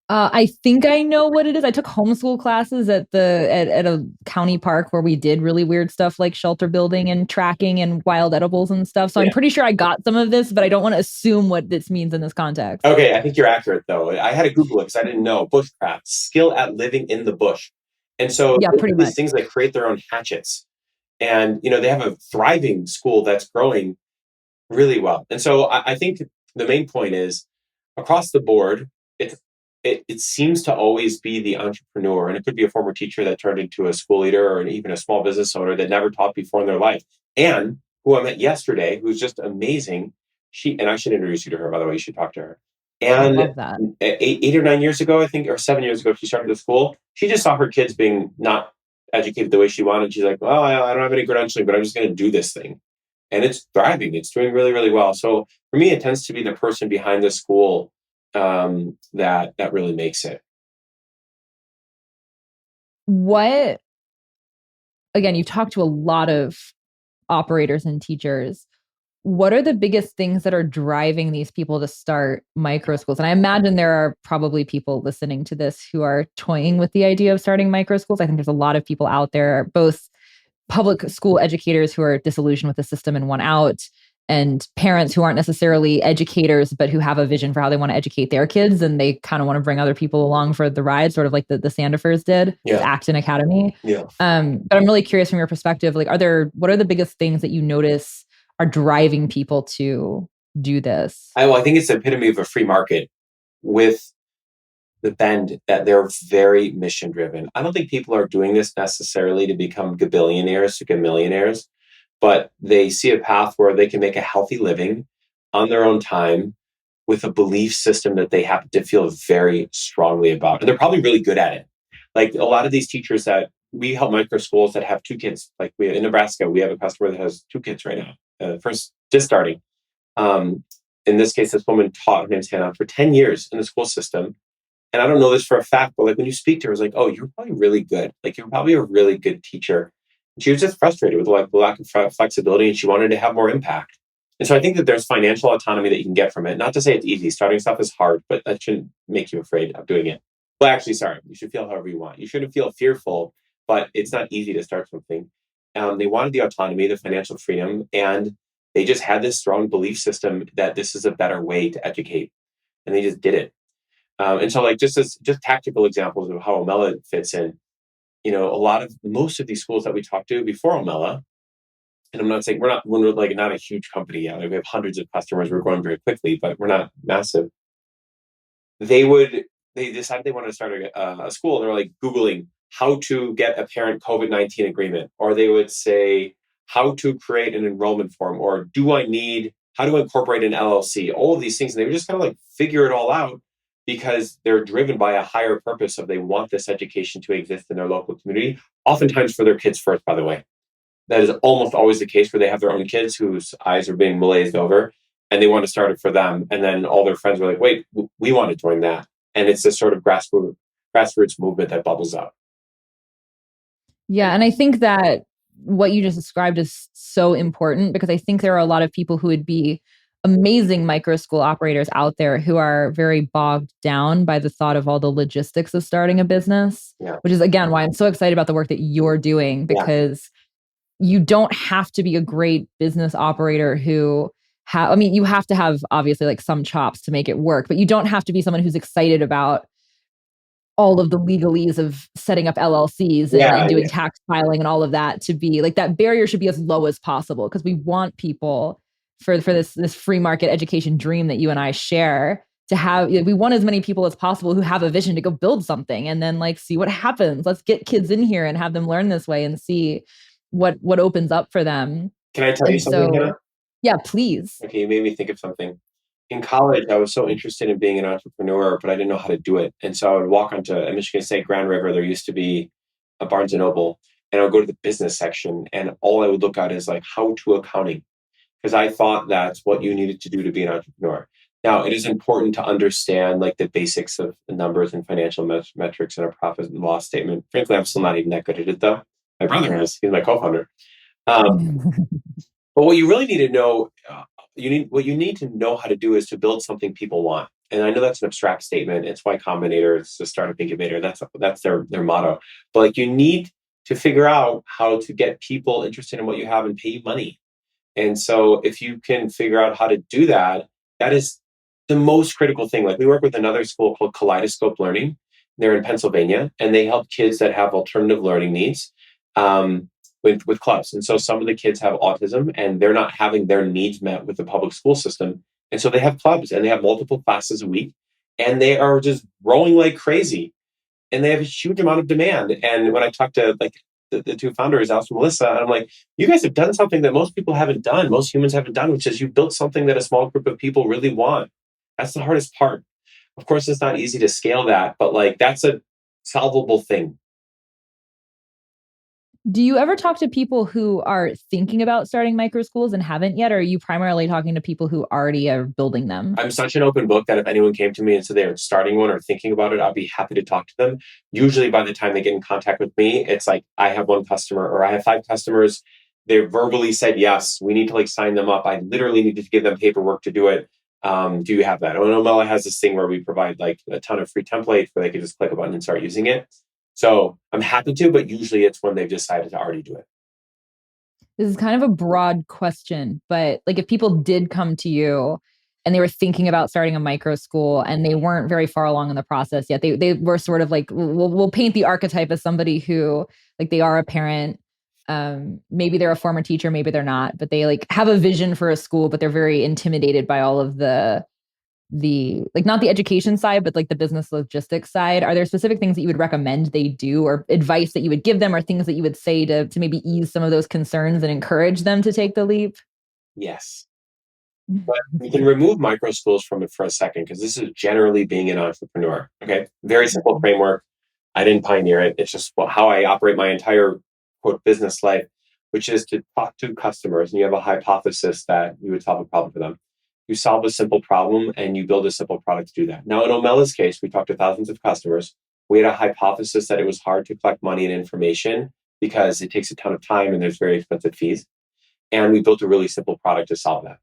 A: I think I know what it is. I took homeschool classes at a county park where we did really weird stuff like shelter building and tracking and wild edibles and stuff. So I'm
B: Yeah.
A: pretty sure I got some of this, but I don't want to assume what this means in this context.
B: Okay, I think you're accurate though. I had to Google it because I didn't know. Bushcraft, skill at living in the bush. And so
A: Yeah,
B: they
A: pretty
B: have these
A: much.
B: things that create their own hatchets. And they have a thriving school that's growing really well. And so I think the main point is across the board, it seems to always be the entrepreneur. And it could be a former teacher that turned into a school leader or even a small business owner that never taught before in their life. And who I met yesterday, who's just amazing. And I should introduce you to her, by the way, you should talk to her.
A: I
B: And
A: love that.
B: 8 or 9 years ago, I think, or 7 years ago, she started the school. She just saw her kids being not educated the way she wanted. She's like, well, I don't have any credentialing, but I'm just going to do this thing. And it's thriving. It's doing really, really well. So for me, it tends to be the person behind the school that really makes it.
A: What, again, you've talked to a lot of operators and teachers. What are the biggest things that are driving these people to start micro schools? And I imagine there are probably people listening to this who are toying with the idea of starting micro schools. I think there's a lot of people out there, both public school educators who are disillusioned with the system and want out, and parents who aren't necessarily educators, but who have a vision for how they want to educate their kids. And they kind of want to bring other people along for the ride, sort of like the Sandefers did with
B: Yeah.
A: Acton Academy.
B: Yeah.
A: But I'm really curious from your perspective, like, what are the biggest things that you notice are driving people to do this?
B: I think it's the epitome of a free market with the bend that they're very mission driven. I don't think people are doing this necessarily to become gabillionaires to millionaires, but they see a path where they can make a healthy living on their own time with a belief system that they happen to feel very strongly about. And they're probably really good at it. Like a lot of these teachers that we help micro schools that have two kids, like in Nebraska, we have a customer that has two kids right now, first just starting. In this case, this woman taught, her name's Hannah, for 10 years in the school system. And I don't know this for a fact, but like when you speak to her, it's like, oh, you're probably really good. Like you're probably a really good teacher. And she was just frustrated with like the lack of flexibility, and she wanted to have more impact. And so I think that there's financial autonomy that you can get from it. Not to say it's easy. Starting stuff is hard, but that shouldn't make you afraid of doing it. Well, actually, sorry. You should feel however you want. You shouldn't feel fearful, but it's not easy to start something. They wanted the autonomy, the financial freedom, and they just had this strong belief system that this is a better way to educate. And they just did it. And so like just tactical examples of how Omella fits in, most of these schools that we talked to before Omella, and I'm not saying we're like not a huge company yet. Like we have hundreds of customers. We're growing very quickly, but we're not massive. They decided they wanted to start a school. They're like Googling how to get a parent COVID-19 agreement, or they would say how to create an enrollment form, or how to incorporate an LLC, all of these things. And they would just kind of like figure it all out. because they're driven by a higher purpose of they want this education to exist in their local community, oftentimes for their kids first, by the way. That is almost always the case where they have their own kids whose eyes are being glazed over and they want to start it for them. And then all their friends are like, wait, we want to join that. And it's this sort of grassroots movement that bubbles up.
A: Yeah. And I think that what you just described is so important because I think there are a lot of people who would be amazing micro school operators out there who are very bogged down by the thought of all the logistics of starting a business,
B: Yeah.
A: which is, again, why I'm so excited about the work that you're doing because you don't have to be a great business operator who I mean, you have to have obviously like some chops to make it work, but you don't have to be someone who's excited about all of the legalese of setting up LLCs and doing tax filing and all of that to be like that barrier should be as low as possible because we want people for this free market education dream that you and I share to have, we want as many people as possible who have a vision to go build something and then like see what happens. Let's get kids in here and have them learn this way and see what opens up for them.
B: Can I tell you something, Hannah?
A: Yeah, please.
B: Okay, you made me think of something. In college, I was so interested in being an entrepreneur, but I didn't know how to do it. And so I would walk onto at Michigan State Grand River. There used to be a Barnes and Noble, and I would go to the business section, and all I would look at is like how to accounting, because I thought that's what you needed to do to be an entrepreneur. Now, it is important to understand like the basics of the numbers and financial metrics and a profit and loss statement. Frankly, I'm still not even that good at it, though. My brother is; he's my co-founder. But what you really need to know, what you need to know how to do is to build something people want. And I know that's an abstract statement. It's Y Combinator. It's a startup incubator. That's their motto. But like you need to figure out how to get people interested in what you have and pay you money. And so if you can figure out how to do that, that is the most critical thing. Like we work with another school called Kaleidoscope Learning. They're in Pennsylvania, and they help kids that have alternative learning needs. With clubs. And so some of the kids have autism and they're not having their needs met with the public school system. And so they have clubs and they have multiple classes a week and they are just growing like crazy. And they have a huge amount of demand. And when I talk to like the two founders, Alice and Melissa, I'm like, you guys have done something that most people haven't done, most humans haven't done, which is you built something that a small group of people really want. That's the hardest part. Of course, it's not easy to scale that, but like that's a solvable thing.
A: Do you ever talk to people who are thinking about starting micro schools and haven't yet? Or are you primarily talking to people who already are building them?
B: I'm such an open book that if anyone came to me and said they were starting one or thinking about it, I'd be happy to talk to them. Usually by the time they get in contact with me, it's like I have one customer or I have 5 customers. They verbally said, yes, we need to like sign them up. I literally needed to give them paperwork to do it. Do you have that? And Omella has this thing where we provide like a ton of free templates where they can just click a button and start using it. So I'm happy to, but usually it's when they've decided to already do it.
A: This is kind of a broad question, but like if people did come to you and they were thinking about starting a micro school and they weren't very far along in the process yet, they were sort of like, we'll paint the archetype as somebody who like they are a parent. Maybe they're a former teacher, maybe they're not, but they like have a vision for a school, but they're very intimidated by all of the like not the education side, but like the business logistics side. Are there specific things that you would recommend they do or advice that you would give them or things that you would say to maybe ease some of those concerns and encourage them to take the leap?
B: Yes. But we can remove micro schools from it for a second because this is generally being an entrepreneur. Okay. Very simple framework. I didn't pioneer it. It's just how I operate my entire quote business life, which is to talk to customers and you have a hypothesis that you would solve a problem for them. You solve a simple problem and you build a simple product to do that. Now, in Omella's case, we talked to thousands of customers. We had a hypothesis that it was hard to collect money and information because it takes a ton of time and there's very expensive fees. And we built a really simple product to solve that.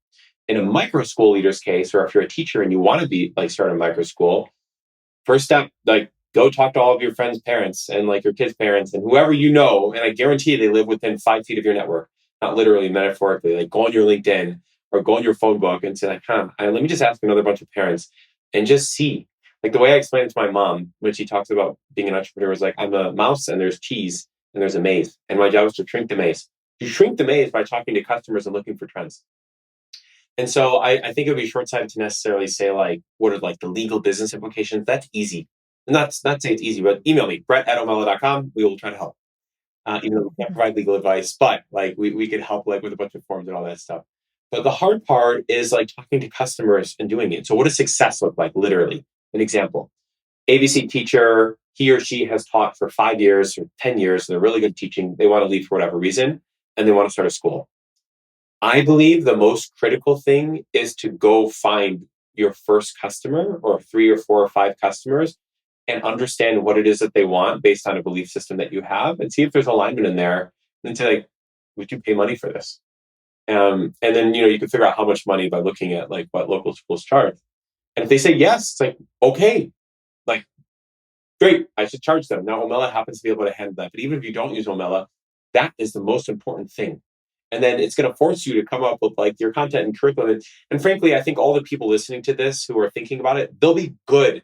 B: In a micro school leader's case, or if you're a teacher and you want to be like start a micro school, first step, like go talk to all of your friends' parents and like your kids' parents and whoever you know. And I guarantee they live within 5 feet of your network, not literally, metaphorically. Like go on your LinkedIn or go on your phone book and say, like, let me just ask another bunch of parents and just see. Like the way I explained it to my mom when she talks about being an entrepreneur is like, I'm a mouse and there's cheese and there's a maze. And my job is to shrink the maze. You shrink the maze by talking to customers and looking for trends. And so I think it would be short-sighted to necessarily say like, what are like the legal business implications? That's easy. And that's not saying it's easy, but email me, Brett@omella.com. We will try to help. Even though we can't provide legal advice, but like we could help like with a bunch of forms and all that stuff. But the hard part is like talking to customers and doing it. So what does success look like? Literally, An example: ABC teacher, he or she has taught for 5 years or 10 years. They're really good teaching. They want to leave for whatever reason, and they want to start a school. I believe the most critical thing is to go find your first customer or 3 or 4 or 5 customers and understand what it is that they want based on a belief system that you have and see if there's alignment in there. And say, like, would you pay money for this? And then, you can figure out how much money by looking at like what local schools charge. And if they say yes, it's like, okay, like, great, I should charge them. Now, Omella happens to be able to handle that. But even if you don't use Omella, that is the most important thing. And then it's going to force you to come up with like your content and curriculum. And frankly, I think all the people listening to this who are thinking about it, they'll be good.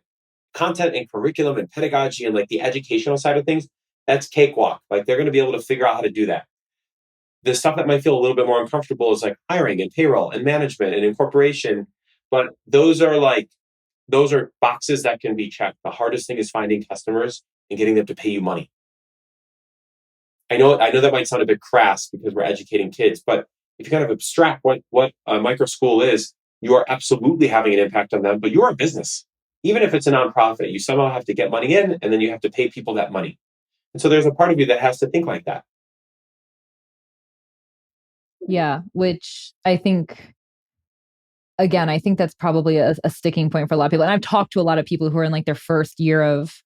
B: Content and curriculum and pedagogy and like the educational side of things, that's cakewalk. Like they're going to be able to figure out how to do that. The stuff that might feel a little bit more uncomfortable is like hiring and payroll and management and incorporation. But those are boxes that can be checked. The hardest thing is finding customers and getting them to pay you money. I know that might sound a bit crass because we're educating kids, but if you kind of abstract what a micro school is, you are absolutely having an impact on them, but you're a business. Even if it's a nonprofit, you somehow have to get money in and then you have to pay people that money. And so there's a part of you that has to think like that.
A: Yeah, which I think, again, I think that's probably a sticking point for a lot of people. And I've talked to a lot of people who are in like their first year of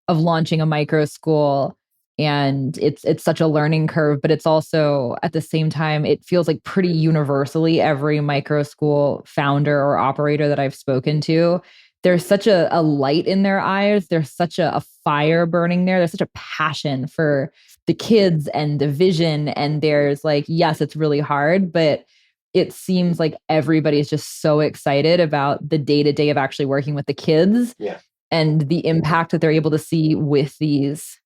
A: launching a micro school, and it's such a learning curve, but it's also at the same time it feels like pretty universally every micro school founder or operator that I've spoken to, there's such a light in their eyes, there's such a fire burning there, there's such a passion for the kids and the vision, and there's like, yes, it's really hard, but it seems like everybody's just so excited about the day-to-day of actually working with the kids.
B: Yeah.
A: And the impact that they're able to see with these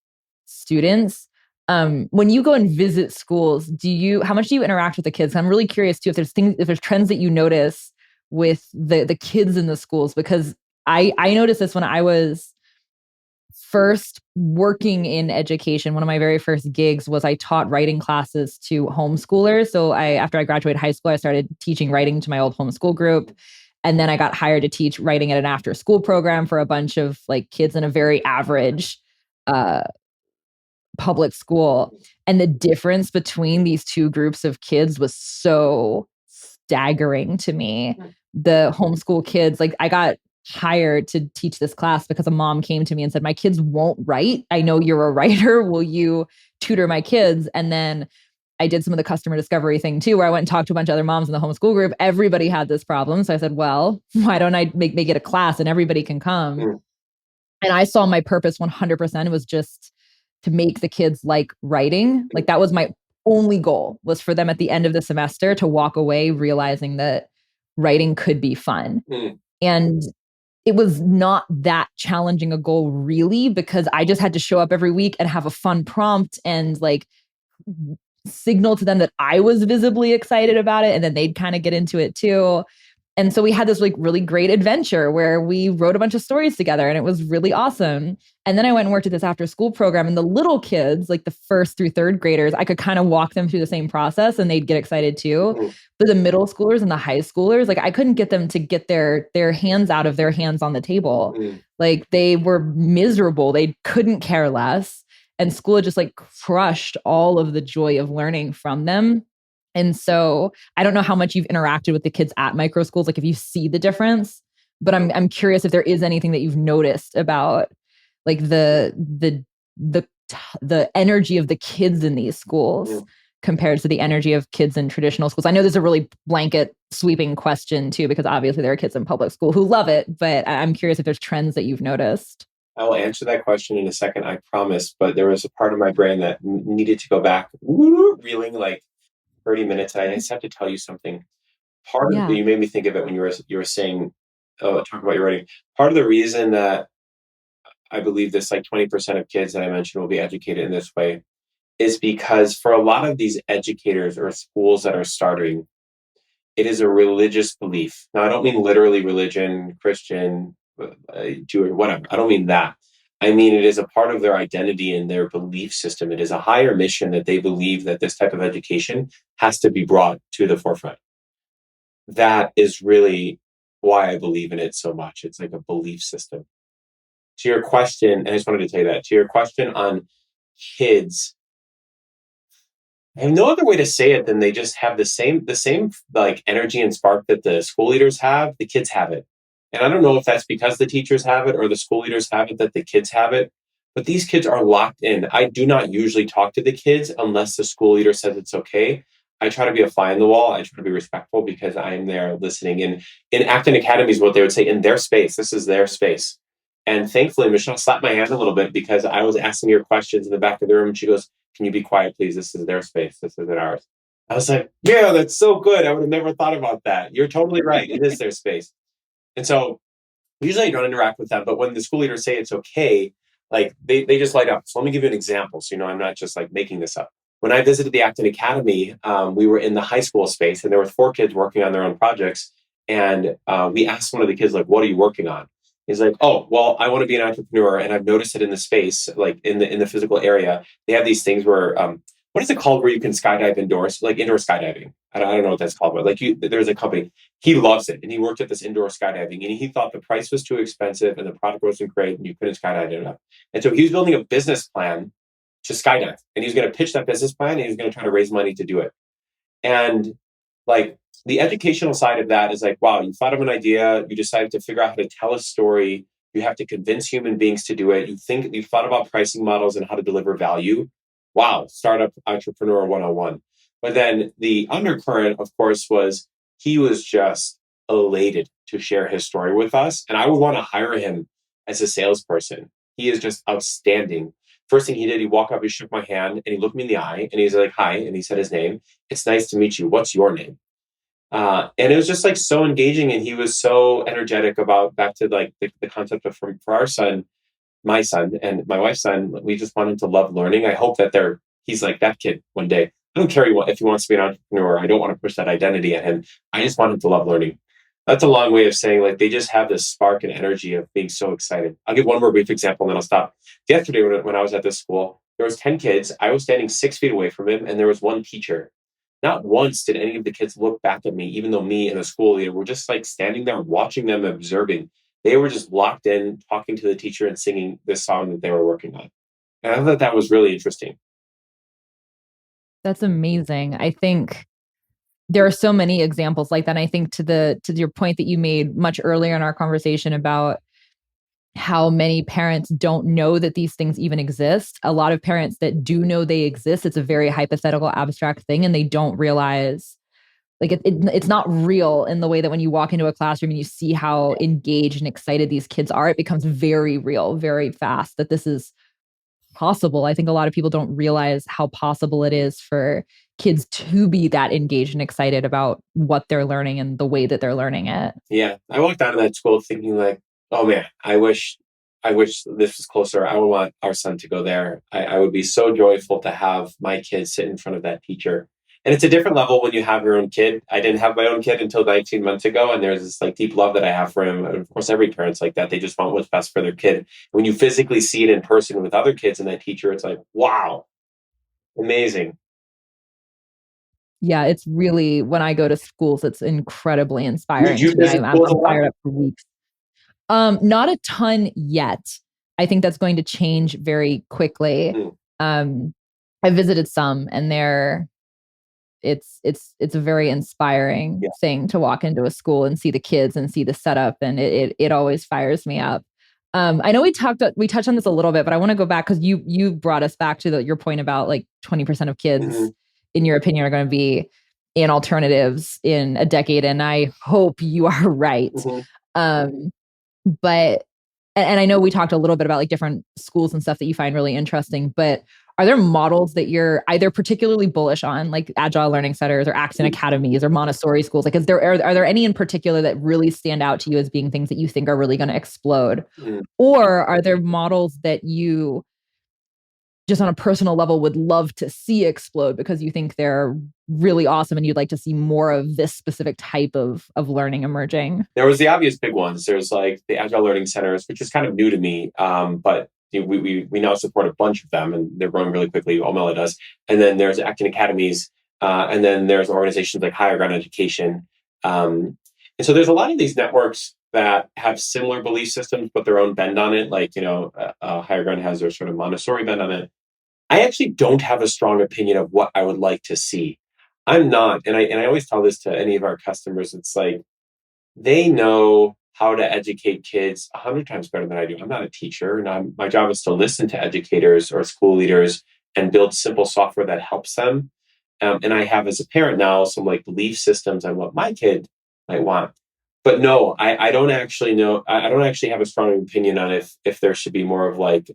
A: students. When you go and visit schools, how much do you interact with the kids? I'm really curious too, if there's trends that you notice with the kids in the schools, because I noticed this when I was first working in education. One of my very first gigs was I taught writing classes to homeschoolers. So after I graduated high school, I started teaching writing to my old homeschool group. And then I got hired to teach writing at an after school program for a bunch of like kids in a very average public school. And the difference between these two groups of kids was so staggering to me. The homeschool kids, like I got hired to teach this class because a mom came to me and said, my kids won't write. I know you're a writer. Will you tutor my kids? And then I did some of the customer discovery thing too, where I went and talked to a bunch of other moms in the homeschool group. Everybody had this problem. So I said, well, why don't I make it a class and everybody can come? And I saw my purpose 100%. It was just to make the kids like writing. Like that was my only goal, was for them at the end of the semester to walk away realizing that writing could be fun. And it was not that challenging a goal really, because I just had to show up every week and have a fun prompt and like signal to them that I was visibly excited about it. And then they'd kind of get into it too. And so we had this like really great adventure where we wrote a bunch of stories together and it was really awesome. And then I went and worked at this after school program, and the little kids, like the first through third graders, I could kind of walk them through the same process and they'd get excited too. But the middle schoolers and the high schoolers, like I couldn't get them to get their hands out of their hands on the table. Like they were miserable. They couldn't care less. And school had just like crushed all of the joy of learning from them. And so I don't know how much you've interacted with the kids at micro schools, like if you see the difference, but I'm curious if there is anything that you've noticed about like the energy of the kids in these schools compared to the energy of kids in traditional schools. I know there's a really blanket sweeping question too, because obviously there are kids in public school who love it, but I'm curious if there's trends that you've noticed.
B: I will answer that question in a second, I promise. But there was a part of my brain that needed to go back, reeling like 30 minutes. I just have to tell you something. You made me think of it when you were saying, talk about your writing. Part of the reason that I believe this like 20% of kids that I mentioned will be educated in this way is because for a lot of these educators or schools that are starting, it is a religious belief. Now, I don't mean literally religion, Christian, Jewish, whatever. I don't mean that. I mean, it is a part of their identity and their belief system. It is a higher mission that they believe that this type of education has to be brought to the forefront. That is really why I believe in it so much. It's like a belief system. To your question, and I just wanted to tell you that, to your question on kids, I have no other way to say it than they just have the same like energy and spark that the school leaders have, the kids have it. And I don't know if that's because the teachers have it or the school leaders have it that the kids have it, but these kids are locked in. I do not usually talk to the kids unless the school leader says it's okay. I try to be a fly in the wall. I try to be respectful because I'm there listening. In Acton Academy is what they would say in their space. This is their space. And thankfully, Michelle slapped my hand a little bit because I was asking her questions in the back of the room. And she goes, "Can you be quiet, please? This is their space. This isn't ours." I was like, "Yeah, that's so good. I would have never thought about that. You're totally right. It is their space." And so usually I don't interact with them, but when the school leaders say it's okay, like they just light up. So let me give you an example. So, I'm not just like making this up. When I visited the Acton Academy, we were in the high school space and there were 4 kids working on their own projects. And we asked one of the kids, like, "What are you working on?" He's like, "Oh, well, I want to be an entrepreneur. And I've noticed it in the space, like in the physical area. They have these things where, what is it called where you can skydive indoors, like indoor skydiving? I don't know what that's called, but like there's a company. He loves it. And he worked at this indoor skydiving and he thought the price was too expensive and the product wasn't great and you couldn't skydive enough. And so he was building a business plan to skydive and he was going to pitch that business plan and he was going to try to raise money to do it. And like the educational side of that is like, wow, you thought of an idea, you decided to figure out how to tell a story, you have to convince human beings to do it. You thought about pricing models and how to deliver value. Wow, startup entrepreneur 101. But then the undercurrent, of course, was he was just elated to share his story with us. And I would want to hire him as a salesperson. He is just outstanding. First thing he did, he walked up, he shook my hand, and he looked me in the eye, and he's like, "Hi," and he said his name. "It's nice to meet you. What's your name?" And it was just like so engaging, and he was so energetic about back to like the concept of for our son, my son, and my wife's son. We just want him to love learning. I hope that he's like that kid one day. I don't care if he wants to be an entrepreneur. I don't want to push that identity at him. I just want him to love learning. That's a long way of saying like they just have this spark and energy of being so excited. I'll give one more brief example and then I'll stop. Yesterday when I was at this school, there was 10 kids. I was standing 6 feet away from him and there was one teacher. Not once did any of the kids look back at me, even though me and the school leader were just like standing there watching them, observing. They were just locked in, talking to the teacher and singing this song that they were working on. And I thought that was really interesting.
A: That's amazing. I think there are so many examples like that. And I think to your point that you made much earlier in our conversation about how many parents don't know that these things even exist. A lot of parents that do know they exist, it's a very hypothetical, abstract thing, and they don't realize like it's not real in the way that when you walk into a classroom and you see how engaged and excited these kids are, it becomes very real, very fast that this is possible. I think a lot of people don't realize how possible it is for kids to be that engaged and excited about what they're learning and the way that they're learning it.
B: Yeah, I walked out of that school thinking like, oh man, I wish this was closer. I would want our son to go there. I would be so joyful to have my kid sit in front of that teacher. And it's a different level when you have your own kid. I didn't have my own kid until 19 months ago, and there's this like deep love that I have for him. And of course, every parent's like that. They just want what's best for their kid. When you physically see it in person with other kids and that teacher, it's like, wow, amazing.
A: Yeah, it's really when I go to schools, it's incredibly inspiring
B: You
A: to me.
B: visit schools a
A: I'm
B: lot?
A: fired up for weeks. Not a ton yet. I think that's going to change very quickly.
B: Mm,
A: I visited some, and it's a very inspiring
B: yeah.
A: thing to walk into a school and see the kids and see the setup, and it always fires me up. I know we touched on this a little bit, but I want to go back because you brought us back to your point about like 20% of kids,
B: Mhm,
A: in your opinion, are going to be in alternatives in a decade, and I hope you are right.
B: mhm.
A: Um, but and I know we talked a little bit about like different schools and stuff that you find really interesting, but are there models that you're either particularly bullish on, like agile learning centers or Acton academies or Montessori schools? Like, are there any in particular that really stand out to you as being things that you think are really going to explode?
B: Mm.
A: Or are there models that you just on a personal level would love to see explode because you think they're really awesome and you'd like to see more of this specific type of learning emerging?
B: There was the obvious big ones. There's like the Agile Learning Centers, which is kind of new to me, but we now support a bunch of them, and they're growing really quickly. Omella does, and then there's Acton Academies, and then there's organizations like Higher Ground Education, um, And so there's a lot of these networks that have similar belief systems, but their own bend on it. Like, Higher Ground has their sort of Montessori bend on it. I actually don't have a strong opinion of what I would like to see. I'm not, and I always tell this to any of our customers. It's like they know how to educate kids 100 times better than I do. I'm not a teacher, and my job is to listen to educators or school leaders and build simple software that helps them. And I have, as a parent now, some like belief systems on what my kid might want. But no, I don't actually know. I don't actually have a strong opinion on if there should be more of like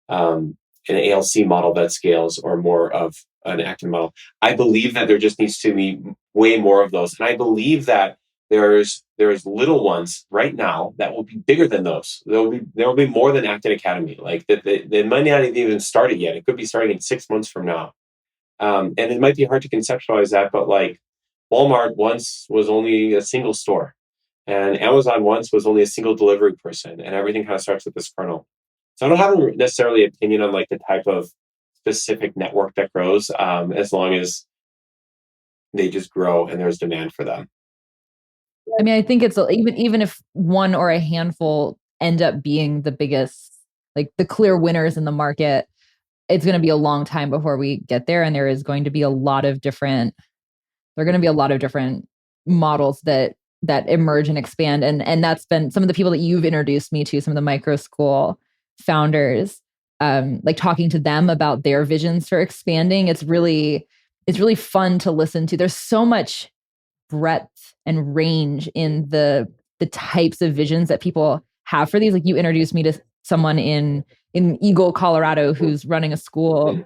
B: um, an ALC model that scales or more of an active model. I believe that there just needs to be way more of those, and I believe that there's little ones right now that will be bigger than those. There will be more than Acton Academy. Like that, they might not have even started yet. It could be starting in 6 months from now. And it might be hard to conceptualize that, but like Walmart once was only a single store, and Amazon once was only a single delivery person, and everything kind of starts with this kernel. So I don't have necessarily an opinion on like the type of specific network that grows, as long as they just grow and there's demand for them.
A: I mean, I think it's even if one or a handful end up being the biggest, like the clear winners in the market, it's going to be a long time before we get there. And there is going to be a lot of different, there are going to be a lot of different models that emerge and expand. And that's been some of the people that you've introduced me to, some of the micro school founders, like talking to them about their visions for expanding. It's really fun to listen to. There's so much breadth and range in the types of visions that people have for these. Like you introduced me to someone in Eagle, Colorado, who's running a school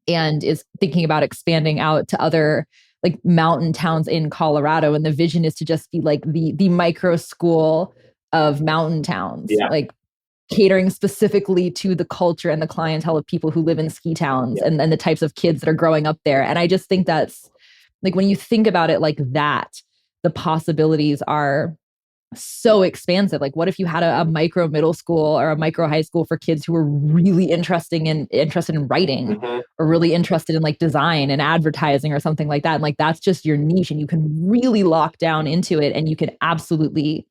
A: and is thinking about expanding out to other like mountain towns in Colorado. And the vision is to just be like the micro school of mountain towns,
B: Yeah.
A: like catering specifically to the culture and the clientele of people who live in ski towns,
B: Yeah.
A: and the types of kids that are growing up there. And I just think that's like, when you think about it like that, the possibilities are so expansive. Like, what if you had a micro middle school or a micro high school for kids who were really interested in writing, or really interested in like design and advertising or something like that? And like, that's just your niche, and you can really lock down into it, and you can absolutely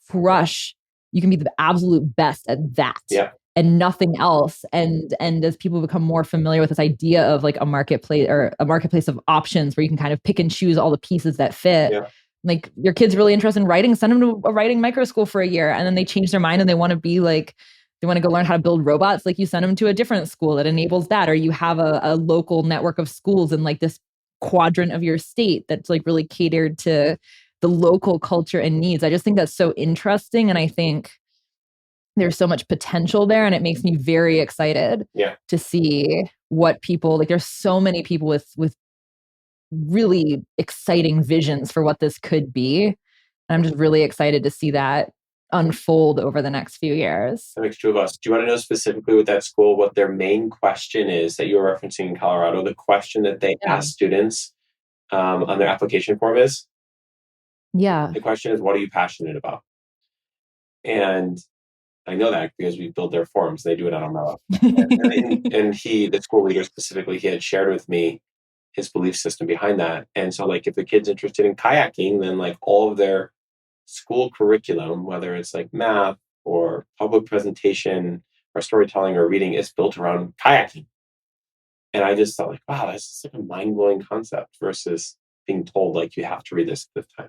A: crush. You can be the absolute best at that.
B: Yeah.
A: And nothing else. And as people become more familiar with this idea of like a marketplace, or a marketplace of options where you can kind of pick and choose all the pieces that fit.
B: Yeah.
A: Like, your kid's really interested in writing, send them to a writing micro school for a year, and then they change their mind and they want to be like, they want to go learn how to build robots. Like, you send them to a different school that enables that, or you have a local network of schools in like this quadrant of your state that's like really catered to the local culture and needs. I just think that's so interesting, and I think there's so much potential there, and it makes me very excited to see what people like. There's so many people with really exciting visions for what this could be. And I'm just really excited to see that unfold over the next few years.
B: That makes two of us. Do you want to know specifically with that school what their main question is that you were referencing in Colorado? The question that they ask students on their application form is?
A: Yeah.
B: The question is, what are you passionate about? And I know that because we build their forms. They do it on Omella. and the school leader specifically, he had shared with me his belief system behind that. And so like, if the kid's interested in kayaking, then like all of their school curriculum, whether it's like math or public presentation or storytelling or reading, is built around kayaking. And I just thought like, wow, that's such a mind-blowing concept versus being told like you have to read this time.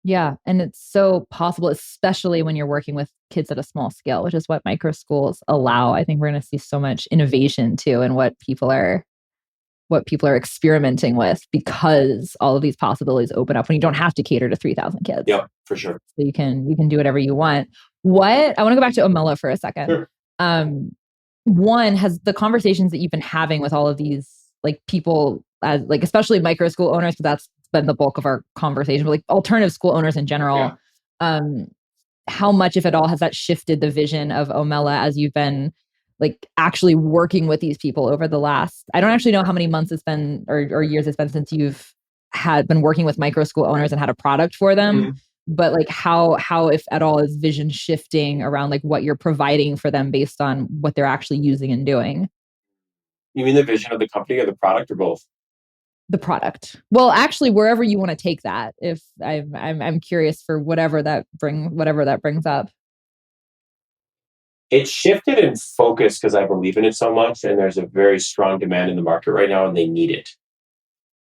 A: Yeah. And it's so possible, especially when you're working with kids at a small scale, which is what micro schools allow. I think we're going to see so much innovation too, and what people are experimenting with, because all of these possibilities open up when you don't have to cater to 3,000 kids.
B: Yeah, for sure.
A: So you can do whatever you want. I want to go back to Omella for a second.
B: Sure.
A: One, has the conversations that you've been having with all of these like people, as like especially micro school owners, but that's been the bulk of our conversation, but like alternative school owners in general, how much, if at all, has that shifted the vision of Omella as you've been like actually working with these people over the last, I don't actually know how many months it's been, or years it's been since you've been working with micro school owners and had a product for them. But like how, if at all, is vision shifting around like what you're providing for them based on what they're actually using and doing?
B: You mean the vision of the company or the product, or both?
A: the product. Well, actually, wherever you want to take that. If I'm curious for whatever that brings up.
B: It shifted in focus because I believe in it so much, and there's a very strong demand in the market right now, and they need it.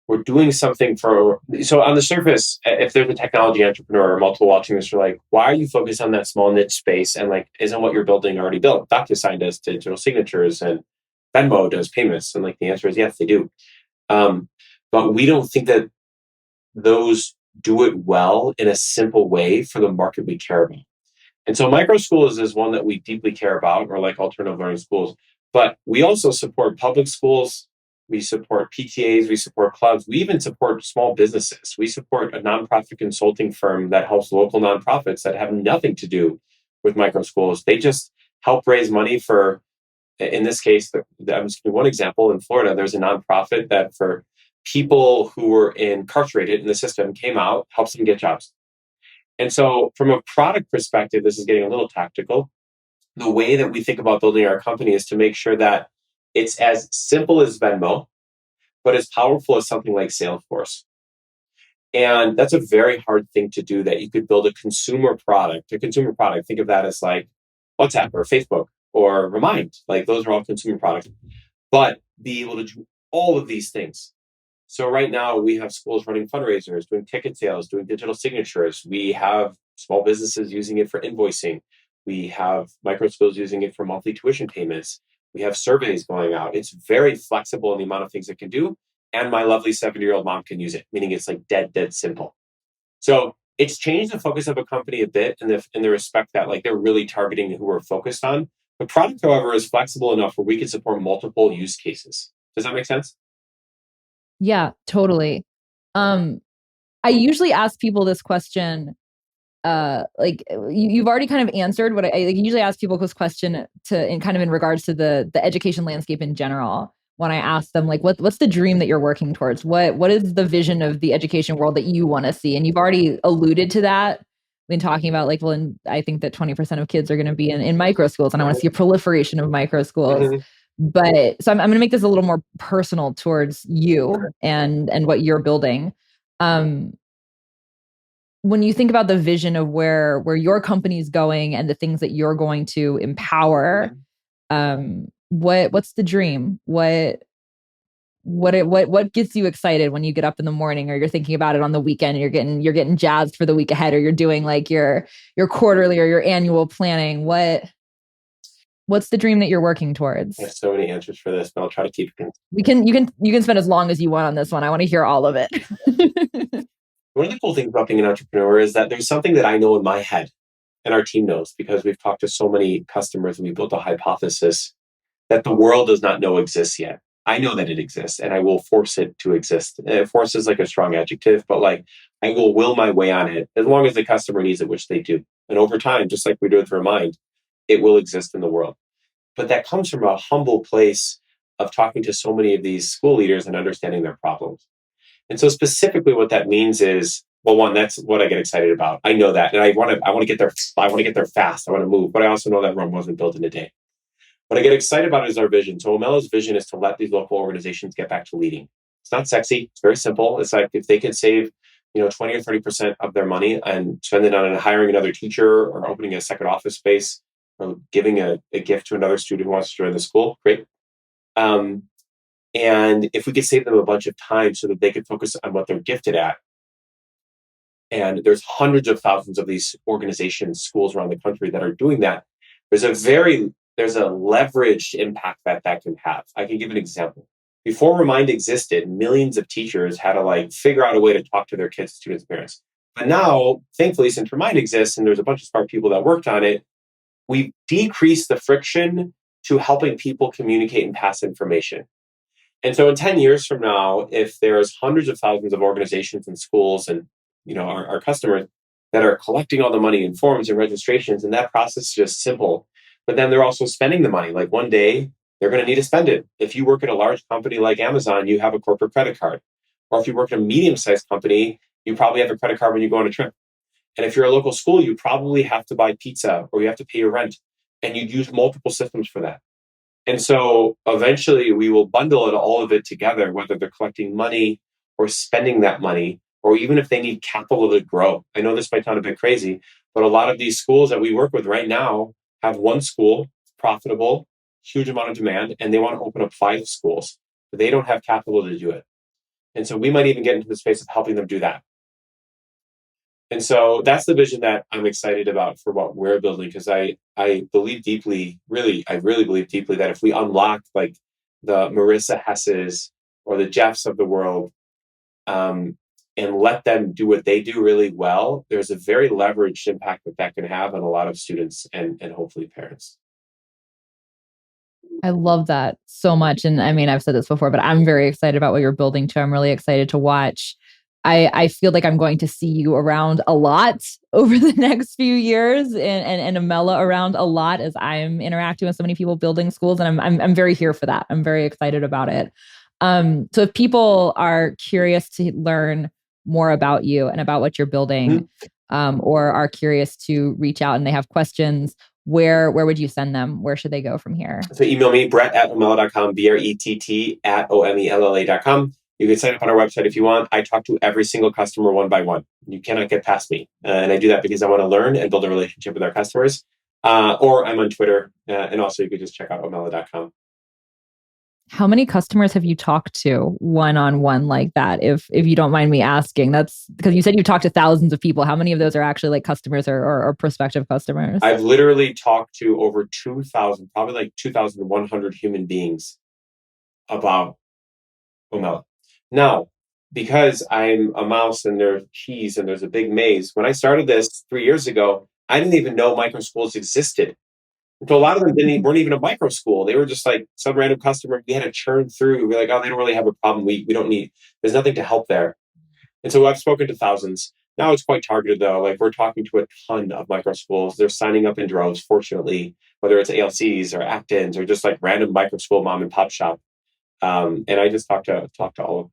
B: We're doing something so on the surface, if there's a technology entrepreneur or multiple watching this, you're like, why are you focused on that small niche space? And like, isn't what you're building already built? DocuSign does digital signatures and Venmo does payments. And like, the answer is yes, they do. Um, but we don't think that those do it well in a simple way for the market we care about. And so micro schools is one that we deeply care about, or like alternative learning schools. But we also support public schools. We support PTAs. We support clubs. We even support small businesses. We support a nonprofit consulting firm that helps local nonprofits that have nothing to do with micro schools. They just help raise money for, in this case, I'm just giving one example. In Florida, there's a nonprofit that for people who were incarcerated in the system came out, helps them get jobs. And so, from a product perspective, this is getting a little tactical. The way that we think about building our company is to make sure that it's as simple as Venmo, but as powerful as something like Salesforce. And that's a very hard thing to do, that you could build a consumer product. A consumer product, think of that as like WhatsApp or Facebook or Remind. Like, those are all consumer products. But be able to do all of these things. So right now we have schools running fundraisers, doing ticket sales, doing digital signatures. We have small businesses using it for invoicing. We have micro schools using it for monthly tuition payments. We have surveys going out. It's very flexible in the amount of things it can do. And my lovely 70-year-old mom can use it, meaning it's like dead simple. So it's changed the focus of a company a bit in the respect that like they're really targeting who we're focused on. The product, however, is flexible enough where we can support multiple use cases. Does that make sense?
A: Yeah, totally. Um, I usually ask people this question. Like you've already kind of answered what I usually ask people this question in kind of in regards to the education landscape in general. When I ask them like, what's the dream that you're working towards? What is the vision of the education world that you want to see? And you've already alluded to that when talking about like, well, I think that 20% of kids are going to be in micro schools, and I want to see a proliferation of micro schools.
B: Mhm.
A: But so I'm going to make this a little more personal towards you and what you're building. Um, when you think about the vision of where your company is going and the things that you're going to empower, what's the dream? What gets you excited when you get up in the morning, or you're thinking about it on the weekend, and you're getting jazzed for the week ahead, or you're doing like your quarterly or your annual planning? What's the dream that you're working towards?
B: There's so many answers for this, but I'll try to keep it.
A: You can spend as long as you want on this one. I want to hear all of it.
B: One of the cool things about being an entrepreneur is that there's something that I know in my head, and our team knows because we've talked to so many customers and we built a hypothesis that the world does not know exists yet. I know that it exists, and I will force it to exist. Force is like a strong adjective, but like I will my way on it as long as the customer needs it, which they do. And over time, just like we do with Remind, it will exist in the world. But that comes from a humble place of talking to so many of these school leaders and understanding their problems. And so specifically what that means is, well, one, that's what I get excited about. I know that. And I want to get there. I want to get there fast. I want to move. But I also know that Rome wasn't built in a day. What I get excited about is our vision. So Omella's vision is to let these local organizations get back to leading. It's not sexy. It's very simple. It's like if they could save, 20 or 30% of their money and spend it on hiring another teacher or opening a second office space or giving a gift to another student who wants to join the school, great. And if we could save them a bunch of time so that they could focus on what they're gifted at. And there's hundreds of thousands of these organizations, schools around the country that are doing that. There's a leveraged impact that can have. I can give an example. Before Remind existed, millions of teachers had to like figure out a way to talk to their kids, students, parents. But now, thankfully, since Remind exists and there's a bunch of smart people that worked on it, we've decreased the friction to helping people communicate and pass information. And so in 10 years from now, if there's hundreds of thousands of organizations and schools and our customers that are collecting all the money in forms and registrations, and that process is just simple, but then they're also spending the money. Like one day they're going to need to spend it. If you work at a large company like Amazon, you have a corporate credit card. Or if you work at a medium-sized company, you probably have a credit card when you go on a trip. And if you're a local school, you probably have to buy pizza or you have to pay your rent. And you'd use multiple systems for that. And so eventually we will bundle it all of it together, whether they're collecting money or spending that money, or even if they need capital to grow. I know this might sound a bit crazy, but a lot of these schools that we work with right now have one school, profitable, huge amount of demand, and they want to open up 5 schools, but they don't have capital to do it. And so we might even get into the space of helping them do that. And so that's the vision that I'm excited about for what we're building, because I believe deeply, really, I really believe deeply that if we unlock like the Marissa Hesses or the Jeffs of the world, and let them do what they do really well, there's a very leveraged impact that that can have on a lot of students and hopefully parents.
A: I love that so much. And I mean, I've said this before, but I'm very excited about what you're building too. I'm really excited to watch. I feel like I'm going to see you around a lot over the next few years and Omella around a lot as I'm interacting with so many people building schools. And I'm very here for that. I'm very excited about it. So if people are curious to learn more about you and about what you're building, or are curious to reach out and they have questions, where would you send them? Where should they go from here?
B: So email me, Brett at Omella.com, BRETT at OMELLA.com. You can sign up on our website if you want. I talk to every single customer one by one. You cannot get past me. And I do that because I want to learn and build a relationship with our customers. Or I'm on Twitter. And also you could just check out Omella.com.
A: How many customers have you talked to one-on-one like that? If you don't mind me asking, that's because you said you talked to thousands of people. How many of those are actually like customers or prospective customers?
B: I've literally talked to over 2,000, probably like 2,100 human beings about Omella. Now, because I'm a mouse and there's keys and there's a big maze, when I started this 3 years ago, I didn't even know micro schools existed. So a lot of them weren't even a micro school. They were just like some random customer we had to churn through. We're like, oh, they don't really have a problem. We don't need, there's nothing to help there. And so I've spoken to thousands. Now it's quite targeted though. Like we're talking to a ton of micro schools. They're signing up in droves, fortunately, whether it's ALCs or Actins or just like random micro school mom and pop shop. And I just talk to all of them.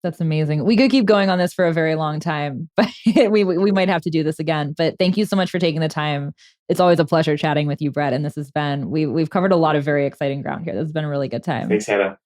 A: That's amazing. We could keep going on this for a very long time, but we might have to do this again. But thank you so much for taking the time. It's always a pleasure chatting with you, Brett. And this has been we've covered a lot of very exciting ground here. This has been a really good time.
B: Thanks, Hannah.